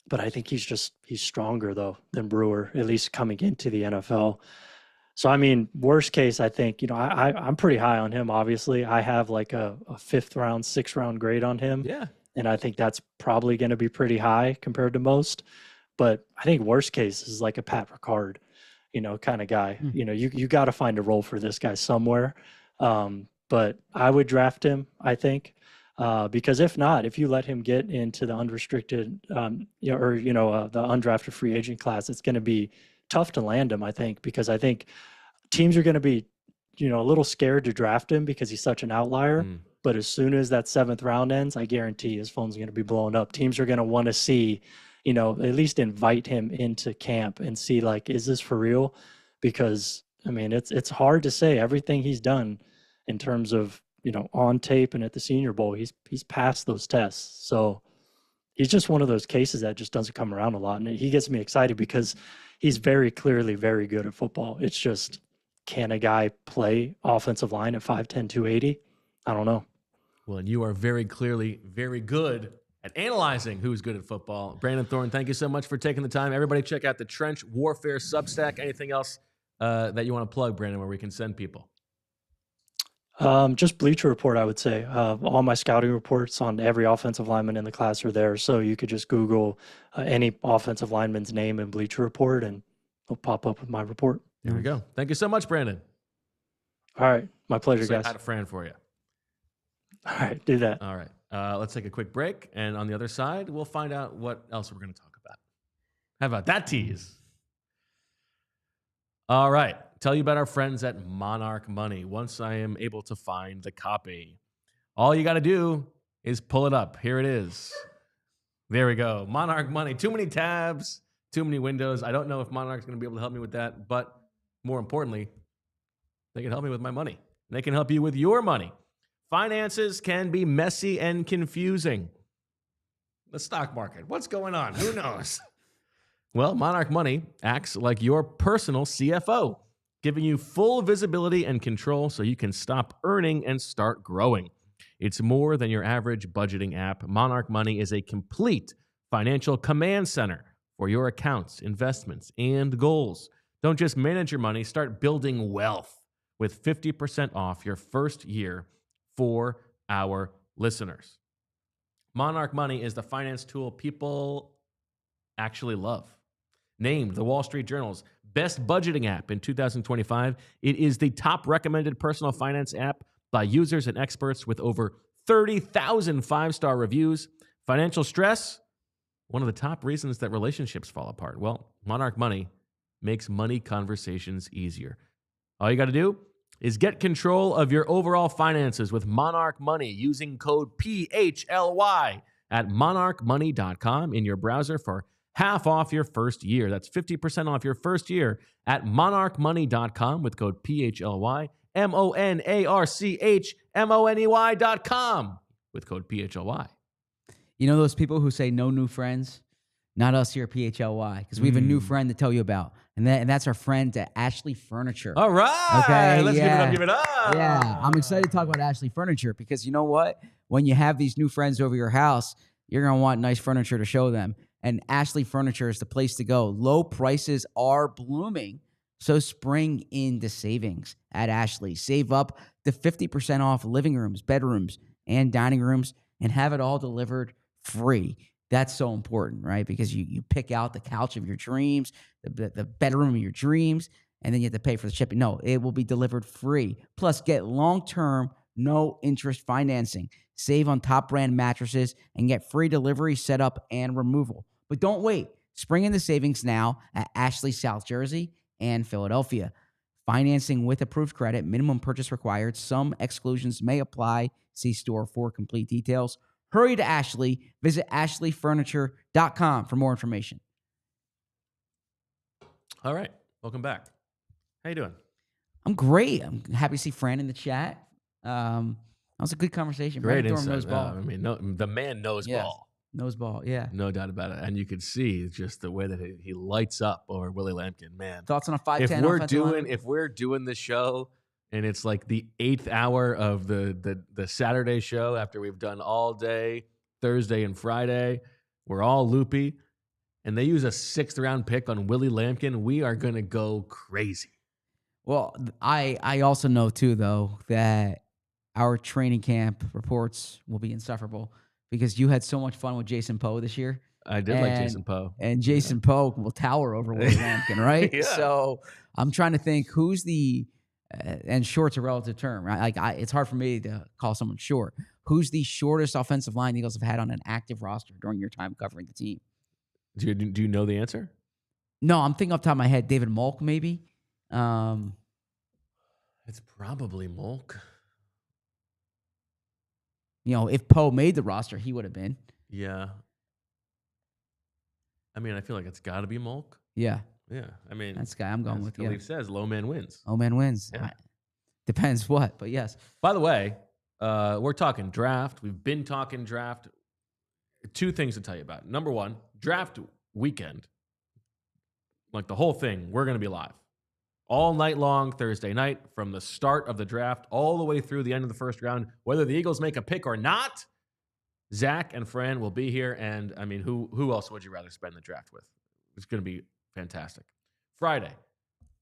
but I think he's stronger, though, than Brewer, at least coming into the NFL. So, I mean, worst case, I think, I'm pretty high on him, obviously. I have like a 5th round, 6th round grade on him. Yeah. And I think that's probably going to be pretty high compared to most. But I think worst case is like a Pat Ricard, kind of guy. You got to find a role for this guy somewhere. But I would draft him, I think, because if not, if you let him get into the unrestricted, the undrafted free agent class, it's going to be tough to land him, I think, because I think teams are going to be, a little scared to draft him because he's such an outlier. But as soon as that 7th round ends, I guarantee his phone's going to be blowing up. Teams are going to want to see, at least invite him into camp and see, like, is this for real? Because, I mean, it's hard to say everything he's done in terms of, on tape and at the Senior Bowl. He's passed those tests. So he's just one of those cases that just doesn't come around a lot. And he gets me excited because he's very clearly very good at football. It's just, can a guy play offensive line at 5'10", 280? I don't know. Well, and you are very clearly very good at analyzing who's good at football. Brandon Thorn, thank you so much for taking the time. Everybody check out the Trench Warfare Substack. Anything else that you want to plug, Brandon, where we can send people? Just Bleacher Report, I would say. All my scouting reports on every offensive lineman in the class are there. So you could just Google any offensive lineman's name in Bleacher Report, and it'll pop up with my report. There we go. Thank you so much, Brandon. All right. My pleasure, guys. I had a Fran for you. All right. Do that. All right. Let's take a quick break. And on the other side, we'll find out what else we're going to talk about. How about that tease? All right. Tell you about our friends at Monarch Money. Once I am able to find the copy, all you got to do is pull it up. Here it is. There we go. Monarch Money. Too many tabs, too many windows. I don't know if Monarch's going to be able to help me with that, but more importantly, they can help me with my money. They can help you with your money. Finances can be messy and confusing. The stock market, what's going on? Who knows? Well, Monarch Money acts like your personal CFO, giving you full visibility and control so you can stop earning and start growing. It's more than your average budgeting app. Monarch Money is a complete financial command center for your accounts, investments, and goals. Don't just manage your money, start building wealth with 50% off your first year for our listeners. Monarch Money is the finance tool people actually love. Named the Wall Street Journal's best budgeting app in 2025, it is the top recommended personal finance app by users and experts with over 30,000 five-star reviews. Financial stress, one of the top reasons that relationships fall apart. Well, Monarch Money makes money conversations easier. All you got to do is get control of your overall finances with Monarch Money using code PHLY at monarchmoney.com in your browser for half off your first year. That's 50% off your first year at monarchmoney.com with code PHLY, monarchmoney.com with code PHLY. You know those people who say no new friends? Not us here at PHLY, because we have a new friend to tell you about. And that's our friend at Ashley Furniture. All right. Okay, Let's give it up. Yeah, I'm excited to talk about Ashley Furniture because you know what? When you have these new friends over your house, you're going to want nice furniture to show them. And Ashley Furniture is the place to go. Low prices are blooming, so spring into savings at Ashley. Save up to 50% off living rooms, bedrooms, and dining rooms, and have it all delivered free. That's so important, right? Because you pick out the couch of your dreams, the bedroom of your dreams, and then you have to pay for the shipping. No, it will be delivered free. Plus, get long-term, no-interest financing. Save on top brand mattresses and get free delivery, setup, and removal. But don't wait. Spring into savings now at Ashley South Jersey and Philadelphia. Financing with approved credit, minimum purchase required. Some exclusions may apply. See store for complete details. Hurry to Ashley. Visit ashleyfurniture.com for more information. All right. Welcome back. How you doing? I'm great. I'm happy to see Fran in the chat. That was a good conversation. Great Thorn insight. knows ball. The man knows ball. Knows ball, yeah. No doubt about it. And you could see just the way that he lights up over Willie Lampkin, man. Thoughts on a 5'10" if we're doing the show and it's like the 8th hour of the Saturday show after we've done all day, Thursday and Friday, we're all loopy, and they use a 6th round pick on Willie Lampkin, we are going to go crazy. Well, I also know, too, though, that our training camp reports will be insufferable because you had so much fun with Jason Poe this year. I did like Jason Poe. And Jason Poe will tower over Willie Lampkin, right? Yeah. So I'm trying to think who's the and short's a relative term, right? It's hard for me to call someone short. Who's the shortest offensive line the Eagles have had on an active roster during your time covering the team? Do you know the answer? No, I'm thinking off the top of my head, David Molk, maybe. It's probably Molk. If Poe made the roster, he would have been. Yeah. I feel like it's got to be Molk. Yeah. Yeah. That's the guy I'm going with. Yeah. Khalif says low man wins. Low man wins. Yeah. Depends what, but yes. By the way, we're talking draft. We've been talking draft. 2 things to tell you about. Number 1, draft weekend, like the whole thing, we're going to be live all night long, Thursday night, from the start of the draft all the way through the end of the first round. Whether the Eagles make a pick or not, Zach and Fran will be here. And who else would you rather spend the draft with? It's going to be fantastic. Friday,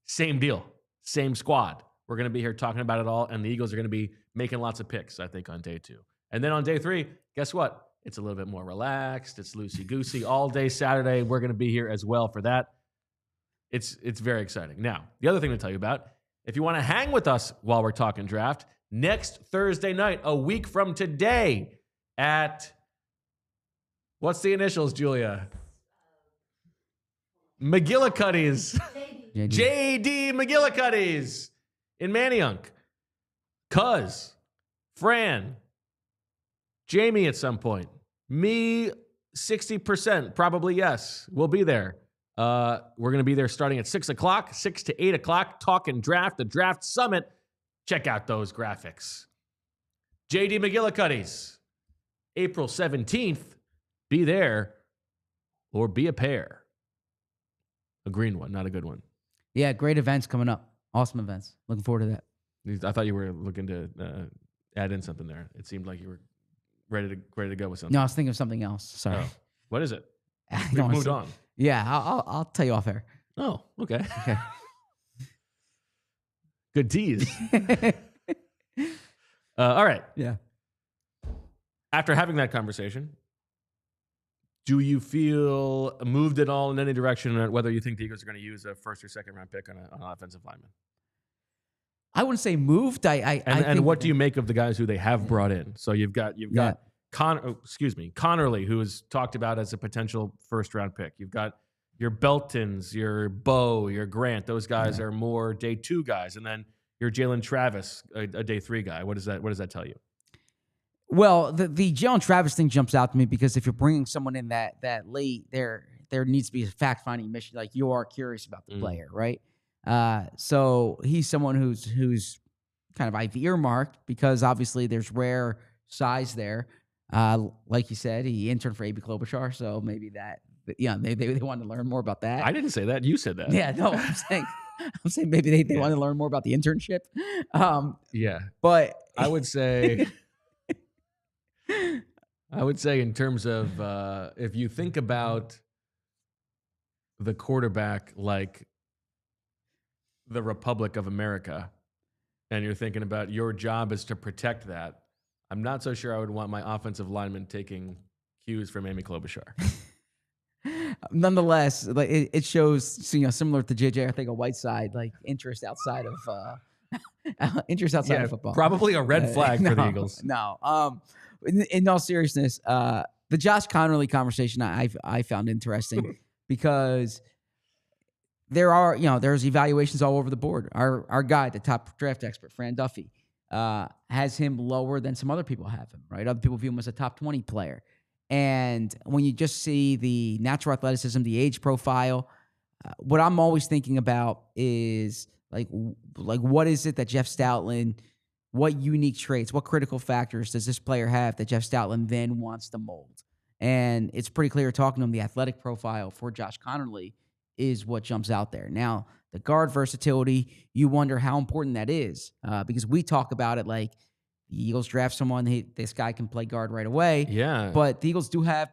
same deal, same squad. We're going to be here talking about it all, and the Eagles are going to be making lots of picks, I think, on day 2. And then on day 3, guess what? It's a little bit more relaxed. It's loosey-goosey. All day Saturday, we're going to be here as well for that. It's very exciting. Now, the other thing to tell you about, if you want to hang with us while we're talking draft, next Thursday night, a week from today, at, what's the initials, Julia? McGillicuddy's. JD McGillicuddy's in Manayunk. Cuz, Fran, Jamie at some point, me 60%, probably yes, we'll be there. We're going to be there starting at 6 o'clock, 6 to 8 o'clock, talking draft, the Draft Summit. Check out those graphics. JD McGillicuddy's, April 17th. Be there or be a pair. A green one, not a good one. Yeah, great events coming up. Awesome events. Looking forward to that. I thought you were looking to add in something there. It seemed like you were ready to go with something. No, I was thinking of something else. Sorry. Oh. What is it? We've moved on. Yeah, I'll tell you off air. Oh, okay. Okay. Good tease. All right. Yeah. After having that conversation, do you feel moved at all in any direction on whether you think the Eagles are going to use a 1st or 2nd round pick on an offensive lineman? I wouldn't say moved. And what do you make of the guys who they have brought in? So you've got Conerly, who is talked about as a potential 1st round pick. You've got your Beltons, your Mbow, your Grant. Those guys are more day 2 guys, and then your Jalen Travis, a day 3 guy. What does that tell you? Well, the Jalen Travis thing jumps out to me because if you're bringing someone in that late, there needs to be a fact-finding mission. Like, you are curious about the player, right? So he's someone who's kind of I've earmarked because obviously there's rare size there. Like you said, he interned for AB Klobuchar, so maybe they wanted to learn more about that. I didn't say that. You said that. Yeah, no, I'm saying maybe they want to learn more about the internship. Yeah. But I would say I would say in terms of if you think about the quarterback like the Republic of America, and you're thinking about your job is to protect that, I'm not so sure I would want my offensive lineman taking cues from Amy Klobuchar. Nonetheless, like it shows, similar to JJ, I think a Whiteside, like interest outside of of football. Probably a red flag for the Eagles. No. In all seriousness, the Josh Conerly conversation I found interesting because there's evaluations all over the board. Our guy, the top draft expert, Fran Duffy, has him lower than some other people have him, right? Other people view him as a top 20 player. And when you just see the natural athleticism, the age profile, what I'm always thinking about is like what is it that Jeff Stoutland, what unique traits, what critical factors does this player have that Jeff Stoutland then wants to mold? And it's pretty clear talking to him, the athletic profile for Josh Conerly is what jumps out there. Now, the guard versatility, you wonder how important that is because we talk about it like the Eagles draft someone, this guy can play guard right away. Yeah. But the Eagles do have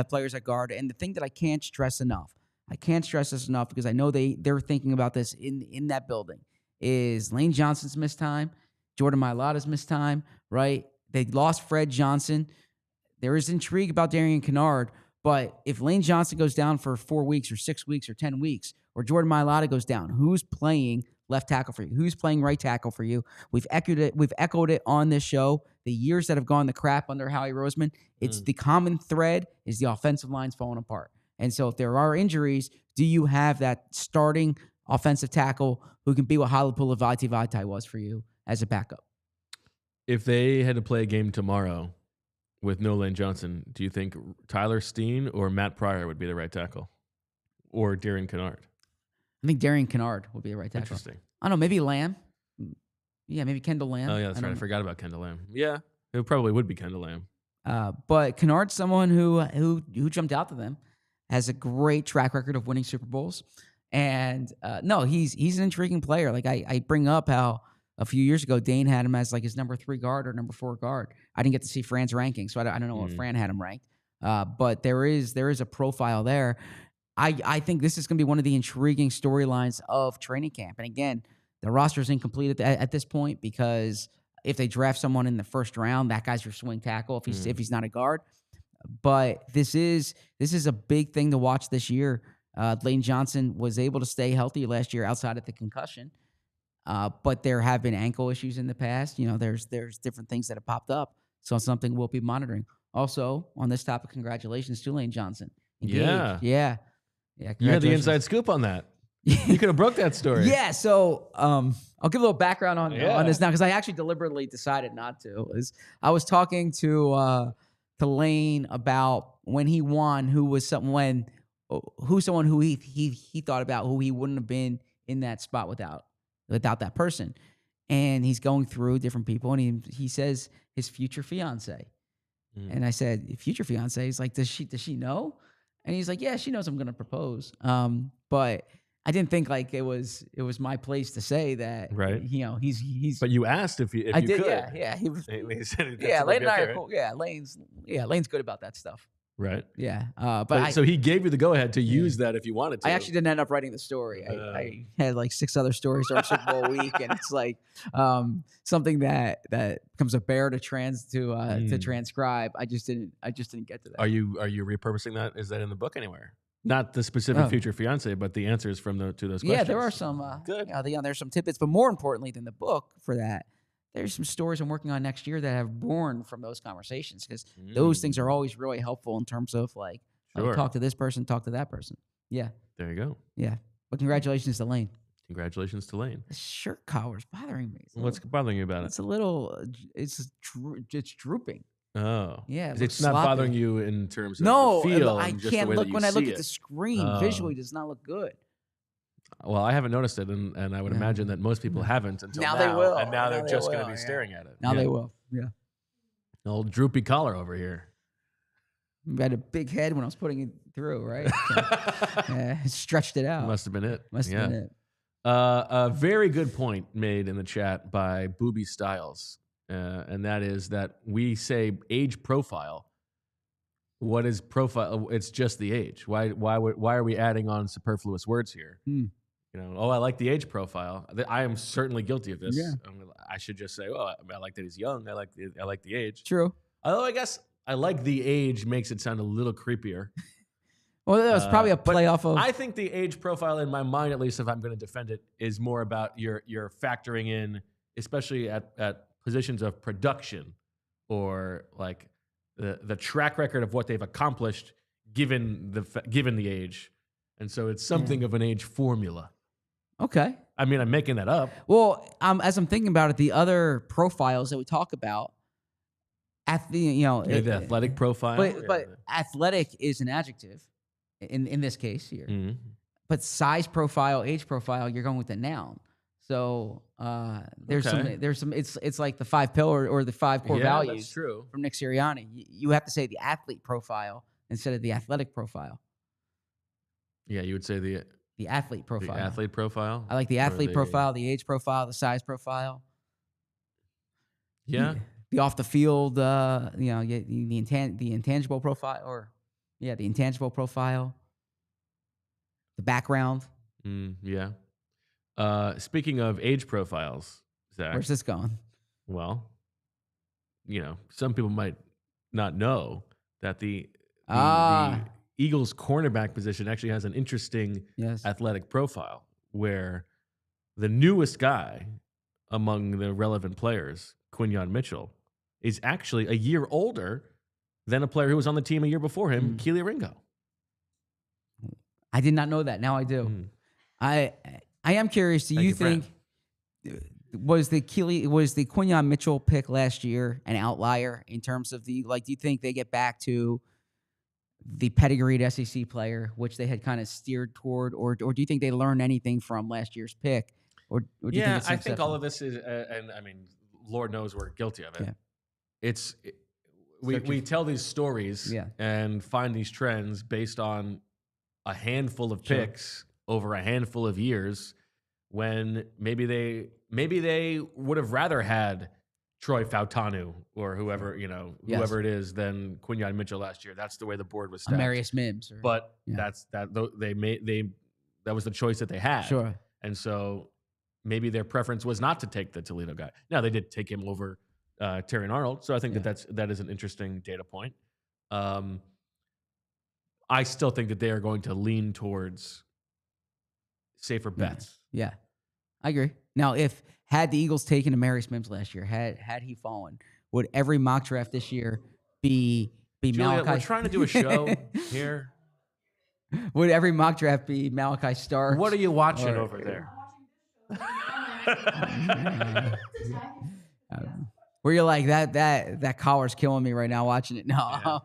players at guard. And the thing that I can't stress this enough because I know they're thinking about this in that building, is Lane Johnson's missed time, Jordan Mailata's missed time, right? They lost Fred Johnson. There is intrigue about Darian Kinnard, but if Lane Johnson goes down for 4 weeks or 6 weeks or 10 weeks, or Jordan Mailata goes down, who's playing left tackle for you? Who's playing right tackle for you? We've echoed it on this show. The years that have gone the crap under Howie Roseman, it's the common thread is the offensive line's falling apart. And so if there are injuries, do you have that starting offensive tackle who can be what Halapula Vaitai was for you as a backup? If they had to play a game tomorrow with no Lane Johnson, do you think Tyler Steen or Matt Pryor would be the right tackle? Or Darian Kinnard? I think Darian Kinnard will be the right tackle. Interesting. I don't know, maybe Lamb. Yeah, maybe Kendall Lamb. Oh, yeah, that's right. I forgot about Kendall Lamb. Yeah, it probably would be Kendall Lamb. But Kinnard's someone who jumped out to them, has a great track record of winning Super Bowls. And no, he's an intriguing player. Like I bring up how a few years ago, Dane had him as like his number 3 guard or number 4 guard. I didn't get to see Fran's ranking, so I don't know what Fran had him ranked. But there is a profile there. I think this is going to be one of the intriguing storylines of training camp. And again, the roster is incomplete at this point because if they draft someone in the first round, that guy's your swing tackle if he's not a guard. But this is a big thing to watch this year. Lane Johnson was able to stay healthy last year outside of the concussion, but there have been ankle issues in the past. There's different things that have popped up, so it's something we'll be monitoring. Also, on this topic, congratulations to Lane Johnson. Engaged. Yeah. You had the inside scoop on that. You could have broke that story. Yeah, so I'll give a little background on this now because I actually deliberately decided not to. I was talking to Lane about when he won, who's someone who he thought about who he wouldn't have been in that spot without that person. And he's going through different people, and he says his future fiance. And I said, future fiance? He's like, does she know? And he's like, yeah, she knows I'm going to propose. But I didn't think like it was my place to say that. Right. He's. But you asked if you I did. could. Yeah. He was. Yeah, Lane and I are cool. Yeah, Lane's good about that stuff. Right. Yeah. So he gave you the go ahead to use that if you wanted to. I actually didn't end up writing the story. I had like 6 other stories during Super Bowl week, and it's like something that becomes a bear to transcribe. I just didn't get to that. Are you repurposing that? Is that in the book anywhere? Not the specific future fiance, but the answers to those questions. Yeah, there are some. Good. There's some tidbits, but more importantly than the book for that, there's some stories I'm working on next year that have born from those conversations because those things are always really helpful in terms of like, talk to this person, talk to that person. Yeah. There you go. Yeah. But congratulations to Lane. Congratulations to Lane. The shirt collar's bothering me. What's bothering you about it? It's a little, it's drooping. Oh. Yeah. It's not bothering you in terms of the feel. No, I can't look when I look at the screen. Visually does not look good. Well, I haven't noticed it, and I would imagine that most people haven't until now. They will. And now they're just going to be staring at it. Now they will. Yeah. An old droopy collar over here. I had a big head when I was putting it through, right? So, stretched it out. Must have been it. Must have been it. A very good point made in the chat by Booby Styles, and that is that we say age profile, What is profile? It's just the age. Why are we adding on superfluous words here? You know, I like the age profile. I am certainly guilty of this. Yeah. I should just say, I like that he's young. I like the age. True. Although I guess I like the age makes it sound a little creepier. Well, that was probably a play off of. I think the age profile, in my mind at least, if I'm going to defend it, is more about your factoring in, especially at positions of production, or like the track record of what they've accomplished given the age, and so it's something of an age formula. Okay. I mean, I'm making that up. Well, as I'm thinking about it, the other profiles that we talk about, the athletic profile, but athletic is an adjective in this case here. Mm-hmm. But size profile, age profile, you're going with the noun. So there's some. It's like the 5 pillar or the 5 core values. That's true. From Nick Sirianni. You have to say the athlete profile instead of the athletic profile. Yeah, you would say the athlete profile. The athlete profile. I like the athlete profile, the age profile, the size profile. Yeah. The off the field, the intangible profile, the intangible profile. The background. Yeah. Speaking of age profiles, Zach. Where's this going? Well, some people might not know that the Eagles cornerback position actually has an interesting athletic profile, where the newest guy among the relevant players, Quinyon Mitchell, is actually a year older than a player who was on the team a year before him, Kelee Ringo. I did not know that. Now I do. I am curious. Do you think was the Quinyon Mitchell pick last year an outlier in terms of do you think they get back to the pedigreed SEC player, which they had kind of steered toward, or do you think they learned anything from last year's pick? Or do you think it's I think all of this is, and I mean, Lord knows we're guilty of it. Yeah. We tell these stories and find these trends based on a handful of picks over a handful of years, when maybe they would have rather had Troy Fautanu or whoever it is than Quinyon Mitchell last year. That's the way the board was stacked. Marius Mims, but that was the choice that they had. Sure, and so maybe their preference was not to take the Toledo guy. Now they did take him over Terrion Arnold, so I think that is an interesting data point. I still think that they are going to lean towards safer bets. Yeah, I agree. Now, had the Eagles taken Marius Mims last year, had he fallen, would every mock draft this year be Julia, Malachi? We're trying to do a show here. Would every mock draft be Malachi Starks? What are you watching over there? Where you're like that collar's killing me right now watching it. No,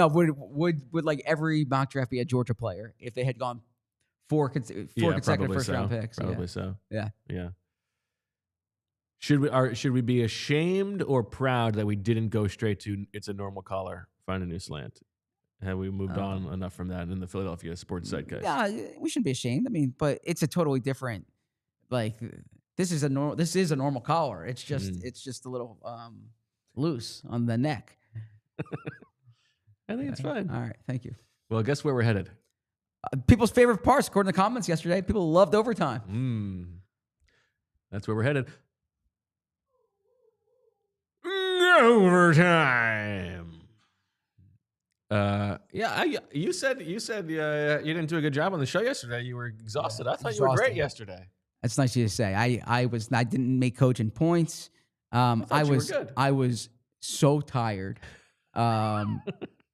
would like every mock draft be a Georgia player if they had gone four consecutive first round picks? Probably so. Yeah. Should we be ashamed or proud that we didn't go straight to it's a normal collar, find a new slant? Have we moved on enough from that in the Philadelphia sports zeitgeist? Yeah, we shouldn't be ashamed. I mean, but it's a totally different. Like this is a normal collar. It's just a little loose on the neck. I think it's fine. All right, thank you. Well, guess where we're headed? People's favorite parts, according to the comments yesterday. People loved overtime. That's where we're headed. Overtime. You said you didn't do a good job on the show yesterday. You were exhausted. I thought you were great yesterday. That's nice of you to say. I didn't make coaching points. I was so tired.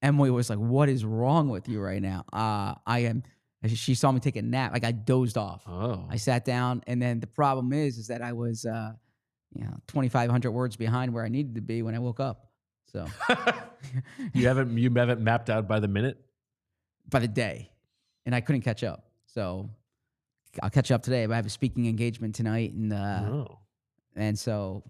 Emily was like, "What is wrong with you right now?" She saw me take a nap. Like I dozed off. Oh. I sat down, and then the problem is that I was 2,500 words behind where I needed to be when I woke up. So you haven't mapped out by the minute, by the day, and I couldn't catch up. So I'll catch up today. But I have a speaking engagement tonight, and so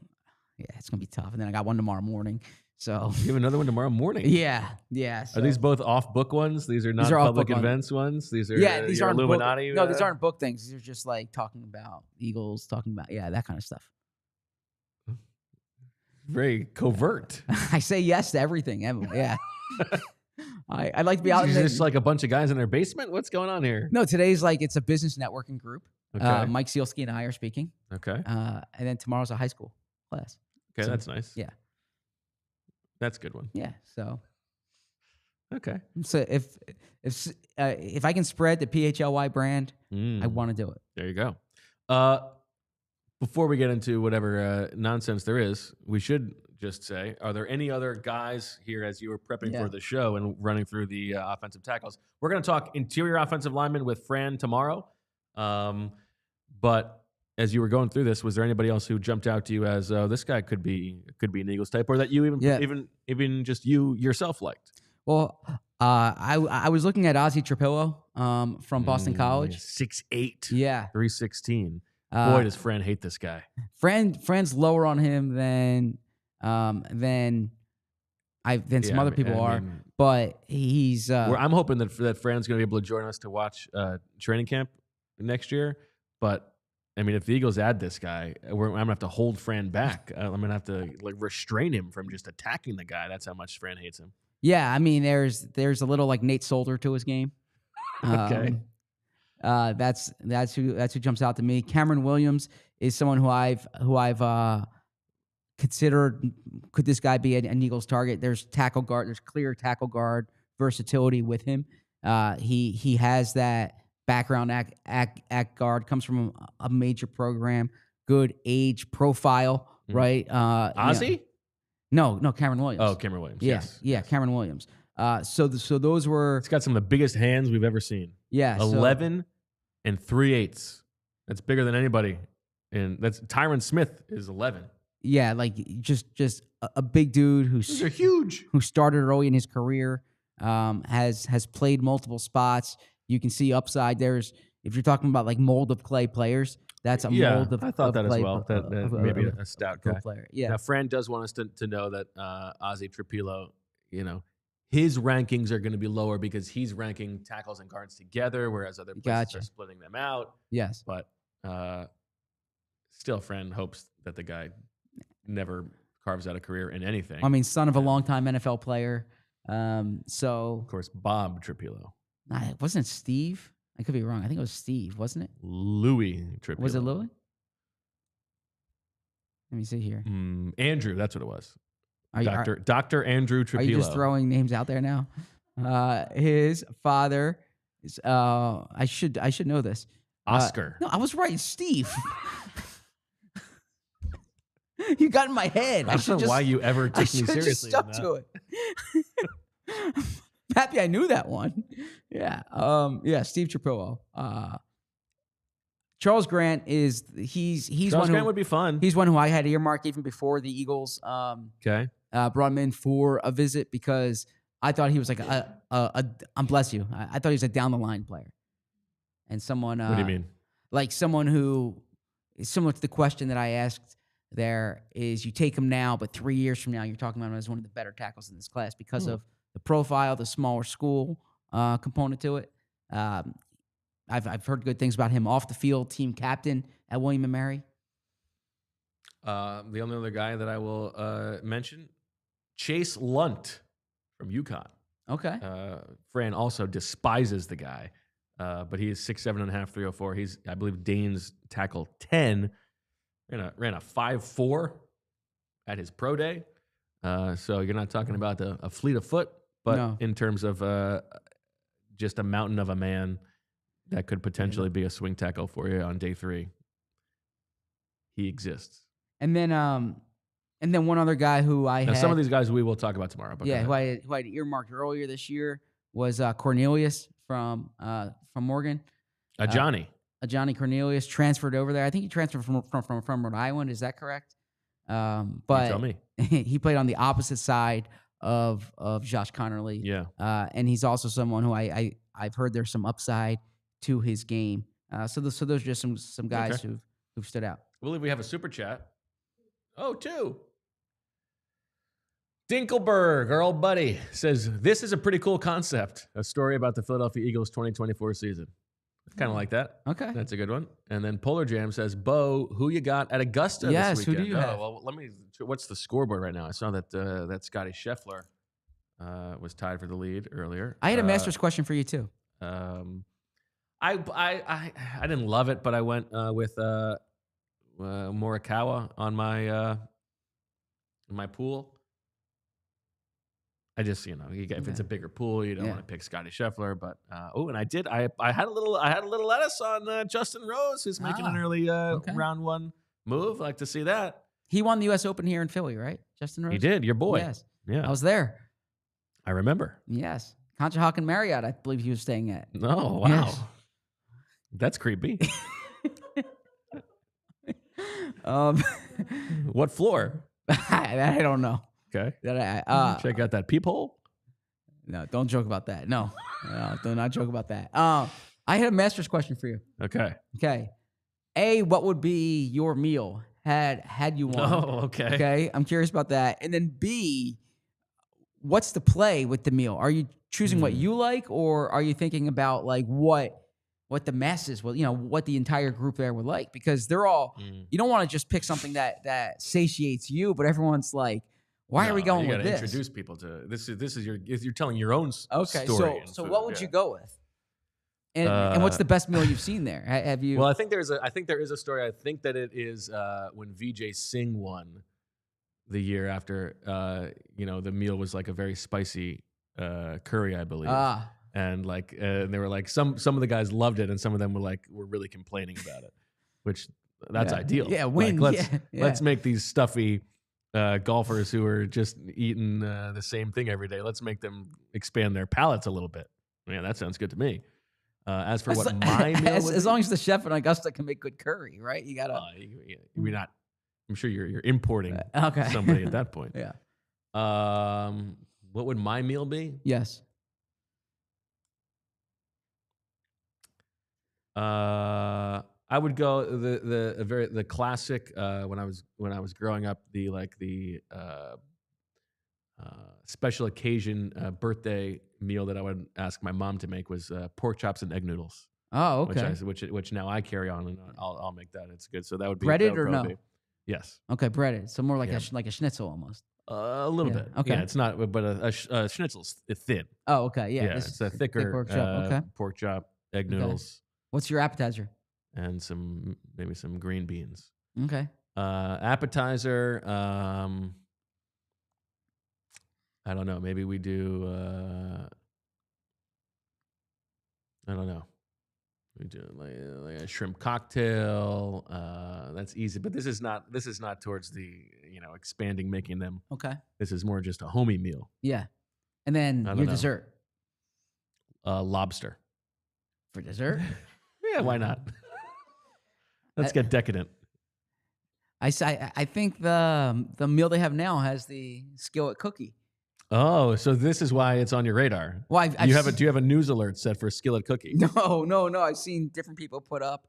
it's gonna be tough. And then I got one tomorrow morning. So you have another one tomorrow morning. Yeah. So. Are these both off book ones? These are not public events ones. These are these aren't Illuminati. No, these aren't book things. These are just like talking about Eagles, talking about that kind of stuff. Very covert. I say yes to everything, Emily. Yeah. I'd like to be out. Is this like a bunch of guys in their basement? What's going on here? No, today's like it's a business networking group. Okay. Mike Sealski and I are speaking. Okay. And then tomorrow's a high school class. Okay, So, that's nice. Yeah. That's a good one. Yeah. So. Okay. So if I can spread the PHLY brand, I want to do it. There you go. Before we get into whatever nonsense there is, we should just say, are there any other guys here as you were prepping for the show and running through the offensive tackles? We're going to talk interior offensive linemen with Fran tomorrow. But as you were going through this, was there anybody else who jumped out to you as this guy could be an Eagles type, or that you even just you yourself liked? Well, I was looking at Ozzie Trapillo from Boston College. 6'8". Yeah. 316. Boy, does Fran hate this guy. Fran's lower on him than some other people are, but he's. I'm hoping that Fran's going to be able to join us to watch training camp next year. But I mean, if the Eagles add this guy, I'm going to have to hold Fran back. I'm going to have to restrain him from just attacking the guy. That's how much Fran hates him. Yeah, I mean, there's a little like Nate Solder to his game. Okay. That's who jumps out to me. Cameron Williams is someone who I've considered. Could this guy be an Eagles target? There's clear tackle guard versatility with him. He has that background at guard. Comes from a major program. Good age profile, right? Ozzie? No, Cameron Williams. Oh, Cameron Williams. Yeah, yes. Yeah, Cameron Williams. So those were. He's got some of the biggest hands we've ever seen. Yeah, 11 and 3/8. That's bigger than anybody. And that's Tyron Smith is 11. Yeah, like just a big dude Those are huge. who started early in his career, has played multiple spots. You can see upside. If you're talking about like mold of clay players, that's a mold of. I thought that clay, as well. That maybe a stout guy. Player. Yeah. Now, Fran does want us to know that Ozzie Trapillo, his rankings are going to be lower because he's ranking tackles and guards together, whereas other places are splitting them out. Yes. But still, Fran hopes that the guy never carves out a career in anything. I mean, son of a longtime NFL player. So of course, Bob Trapillo. Wasn't it Steve? I could be wrong. I think it was Steve, wasn't it? Louis Trapillo. Was it Louis? Let me see here. Andrew, that's what it was. Dr. Andrew Trapillo. Are you just throwing names out there now? His father is. I should know this. Oscar. No, I was right. Steve. You got in my head. I don't know why you ever took me seriously. Just stuck to it. Happy I knew that one. Yeah. Steve Trapillo. Charles Grant he's Charles Grant would be fun. He's one who I had earmarked even before the Eagles brought him in for a visit because I thought he was like bless you. I thought he was a down the line player. And someone what do you mean? Like someone who is similar to the question that I asked there is you take him now, but 3 years from now you're talking about him as one of the better tackles in this class because of the profile, the smaller school component to it. I've heard good things about him off the field, team captain at William & Mary. The only other guy that I will mention, Chase Lunt from UConn. Okay. Fran also despises the guy, but he is 6'7.5", 304. He's, I believe, Dane's tackle 10. Ran a 5.4 at his pro day. So you're not talking about a fleet of foot, but in terms of just a mountain of a man that could potentially be a swing tackle for you on day 3. He exists. And then one other guy who some of these guys we will talk about tomorrow. But who I had earmarked earlier this year was Cornelius from Morgan. Johnny Cornelius transferred over there. I think he transferred from Rhode Island. Is that correct? But you tell me. He played on the opposite side of Josh Conerly. Yeah. And he's also someone who I've heard there's some upside to his game. So those are just some guys who've stood out. I believe we have a super chat. Oh, 2. Dinkelberg, our old buddy, says, this is a pretty cool concept. A story about the Philadelphia Eagles 2024 season. Kind of like that. Okay. That's a good one. And then Polar Jam says, Bo, who you got at Augusta this weekend? Who do you have? Well, what's the scoreboard right now? I saw that Scotty Scheffler was tied for the lead earlier. I had a master's question for you too. I didn't love it, but I went with Morikawa on my pool. I just, if it's a bigger pool, you don't want to pick Scotty Scheffler. But and I did. I had a little lettuce on Justin Rose, who's making an early round one move. I like to see that. He won the U.S. Open here in Philly, right? Justin Rose. He did. Your boy. Yes. Yeah. I was there. I remember. Yes. Conshohocken Marriott, I believe he was staying at. Oh, wow. Yes. That's creepy. What floor? I don't know. Okay. Check out that peephole. No, don't joke about that. No, do not joke about that. I had a master's question for you. Okay. A, what would be your meal had you won? Oh, okay. Okay, I'm curious about that. And then B, what's the play with the meal? Are you choosing what you like, or are you thinking about like what the masses will, what the entire group there would like? Because they're all, you don't want to just pick something that satiates you, but everyone's like, why are we going with this? Introduce people to this. This is you're telling your own story. So what would you go with? And what's the best meal you've seen there? Have you? Well, I think there is a story. I think that it is when Vijay Singh won the year after. The meal was like a very spicy curry, I believe. And they were like some of the guys loved it, and some of them were really complaining about it, which that's ideal. Yeah, win. Let's make these stuffy golfers who are just eating the same thing every day. Let's make them expand their palates a little bit. Yeah, that sounds good to me. As for what my meal would as long as the chef in Augusta can make good curry, right? You gotta. You're not. I'm sure you're importing somebody at that point. Yeah. What would my meal be? Yes. I would go the classic when I was growing up, the special occasion birthday meal that I would ask my mom to make was pork chops and egg noodles. Oh, okay. Which now I carry on, and I'll make that. It's good. So that would be breaded or no? Yes. Okay, breaded. So more like a schnitzel almost. A little bit. Okay. Yeah, it's not, but a schnitzel's thin. Oh, okay. Yeah. It's a thicker pork chop, egg noodles. What's your appetizer? And maybe some green beans. Okay. Appetizer. I don't know. Maybe we do. I don't know. We do like a shrimp cocktail. That's easy, but this is not towards the expanding, making them. Okay. This is more just a homey meal. Yeah, and then your dessert. Lobster. For dessert. Yeah, why not? Let's get decadent. I think the meal they have now has the skillet cookie. Oh, so this is why it's on your radar. Well, do you have a news alert set for a skillet cookie? No. I've seen different people put up,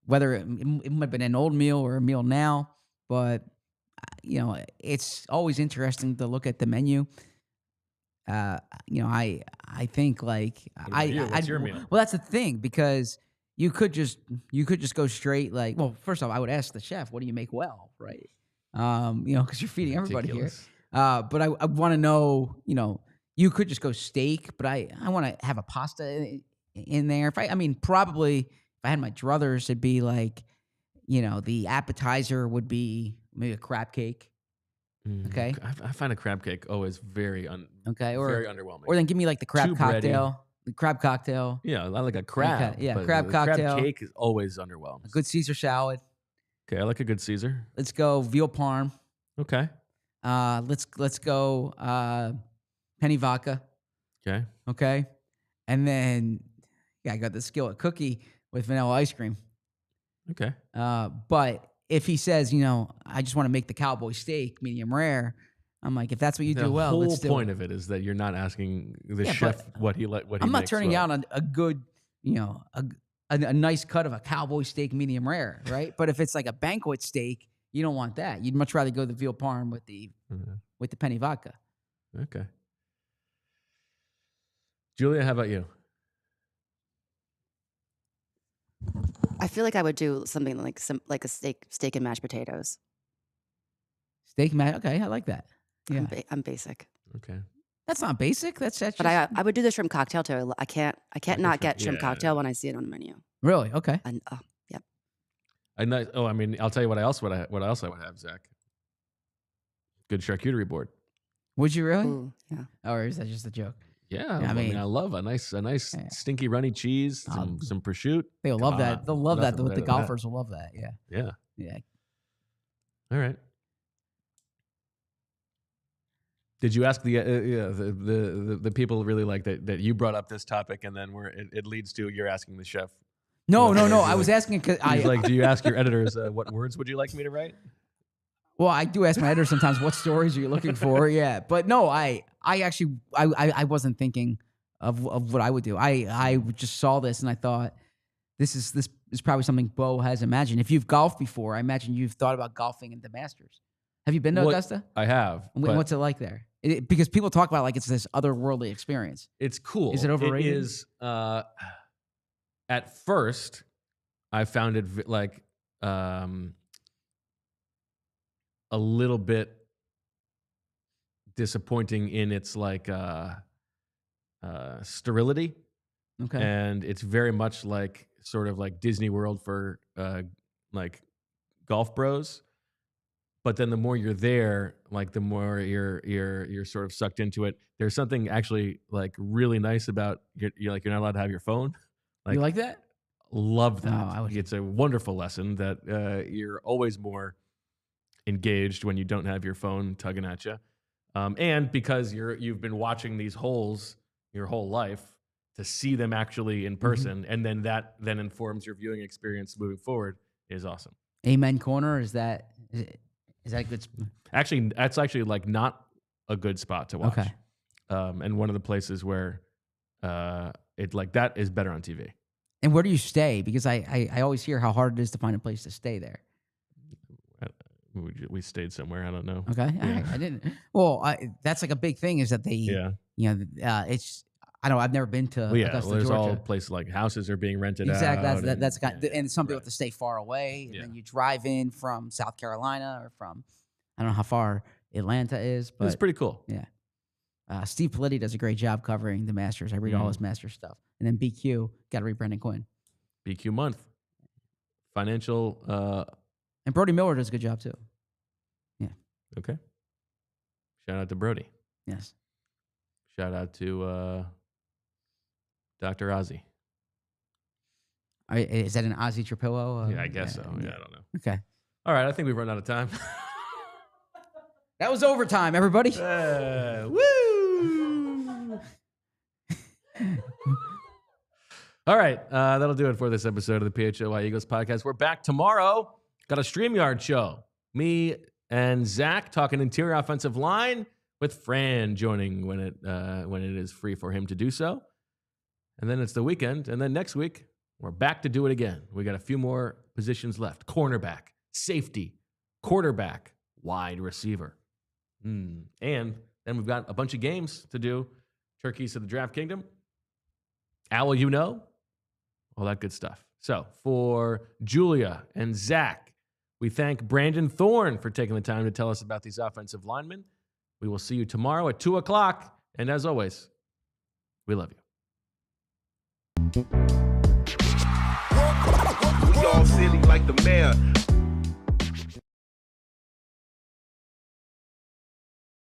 whether it might have been an old meal or a meal now, but it's always interesting to look at the menu. I think what's your meal? Well, that's the thing, because you could just go straight first off, I would ask the chef, what do you make well, right? Because you're feeding everybody here. But I want to know, you could just go steak, but I want to have a pasta in there. Probably if I had my druthers, it'd be the appetizer would be maybe a crab cake. Okay. I find a crab cake always very very underwhelming. Or then give me the crab cocktail. The crab cocktail. Yeah, I like a crab. Okay, yeah, crab cocktail. Crab cake is always underwhelming. A good Caesar salad. Okay, I like a good Caesar. Let's go veal parm. Okay. Let's go penny vodka. Okay. Okay. And then I got the skillet cookie with vanilla ice cream. Okay. But if he says, I just want to make the cowboy steak medium rare, I'm like, if that's what you do well, let's do it. The whole point of it is that you're not asking the chef what he I'm not turning down a good, a nice cut of a cowboy steak medium rare, right? But if it's like a banquet steak, you don't want that. You'd much rather go the veal parm with the penny vodka. Okay. Julia, how about you? I feel like I would do something like a steak and mashed potatoes. Steak mashed. Okay, I like that. Yeah, I'm basic. Okay. That's not basic. That's But just, I would do the shrimp cocktail too. I can't not get shrimp Yeah. cocktail when I see it on the menu. really okay. And I mean, I'll tell you what else I would have, Zach. Good charcuterie board. Would you really? ooh, yeah. Or is that just a joke? Yeah, Yeah, I mean, mean- I love a nice Yeah. stinky runny cheese, some prosciutto. They'll Come love that. on. They'll love that. Nothing The better than that. golfers will love that. Yeah. Yeah. Yeah. All right. Did you ask the people really like that you brought up this topic, and then it leads to you're asking the chef? No. Well, I was asking because He's like, do you ask your editors what words would you like me to write? well, I do ask my editor sometimes what stories are you looking for. Yeah, but no, I actually wasn't thinking of what I would do. I just saw this and I thought this is probably something Bo has imagined. If you've golfed before, I imagine you've thought about golfing at the Masters. Have you been to Augusta? I have. What's it like there? Because people talk about it like it's this otherworldly experience. It's cool. Is it overrated? It is. At first, I found it a little bit disappointing in its sterility, Okay. and it's very much like sort of like Disney World for like golf bros. But then the more you're there, like the more you're sort of sucked into it. There's something actually like really nice about you're not allowed to have your phone. You like that? Love that. No, I would- It's a wonderful lesson that you're always more engaged when you don't have your phone tugging at you, and because you've been watching these holes your whole life to see them actually in person, and then that then informs your viewing experience moving forward is awesome. Amen Corner, is that a good Actually, that's actually like not a good spot to watch. Okay. And one of the places where it like that is better on TV. And where do you stay? Because I always hear how hard it is to find a place to stay there. We stayed somewhere. I don't know. Okay. All Yeah. right. I didn't. Well, that's like a big thing is that they, Yeah. it's, I don't know. I've never been to Well, yeah. Augusta, Well, there's Georgia. all places like houses are being rented Exactly. out. That's got, yeah, and some people right. have to stay far away. And Yeah. then you drive in from South Carolina or from, I don't know how far Atlanta is, but It's pretty cool. Steve Politti does a great job covering the Masters. I read all his Masters stuff. And then BQ, got to read Brendan Quinn. BQ month. Financial. And Brody Miller does a good job too. Okay. Shout out to Brody. Yes. Shout out to Dr. Ozzy. Is that an Ozzy Trapillo? Yeah, I guess so. Yeah, I don't know. Okay. All right, I think we've run out of time. That was overtime, everybody. Woo! All right, that'll do it for this episode of the PHLY Eagles podcast. We're back tomorrow. Got a StreamYard show. Me and Zach talking interior offensive line with Fran joining when it is free for him to do so. And then it's the weekend. And then next week, we're back to do it again. We got a few more positions left. Cornerback, safety, quarterback, wide receiver. And then we've got a bunch of games to do. Turkeys to the Draft Kingdom. Owl, you know, all that good stuff. So for Julia and Zach, we thank Brandon Thorn for taking the time to tell us about these offensive linemen. We will see you tomorrow at 2 o'clock. And as always, we love you. We all silly like the mayor.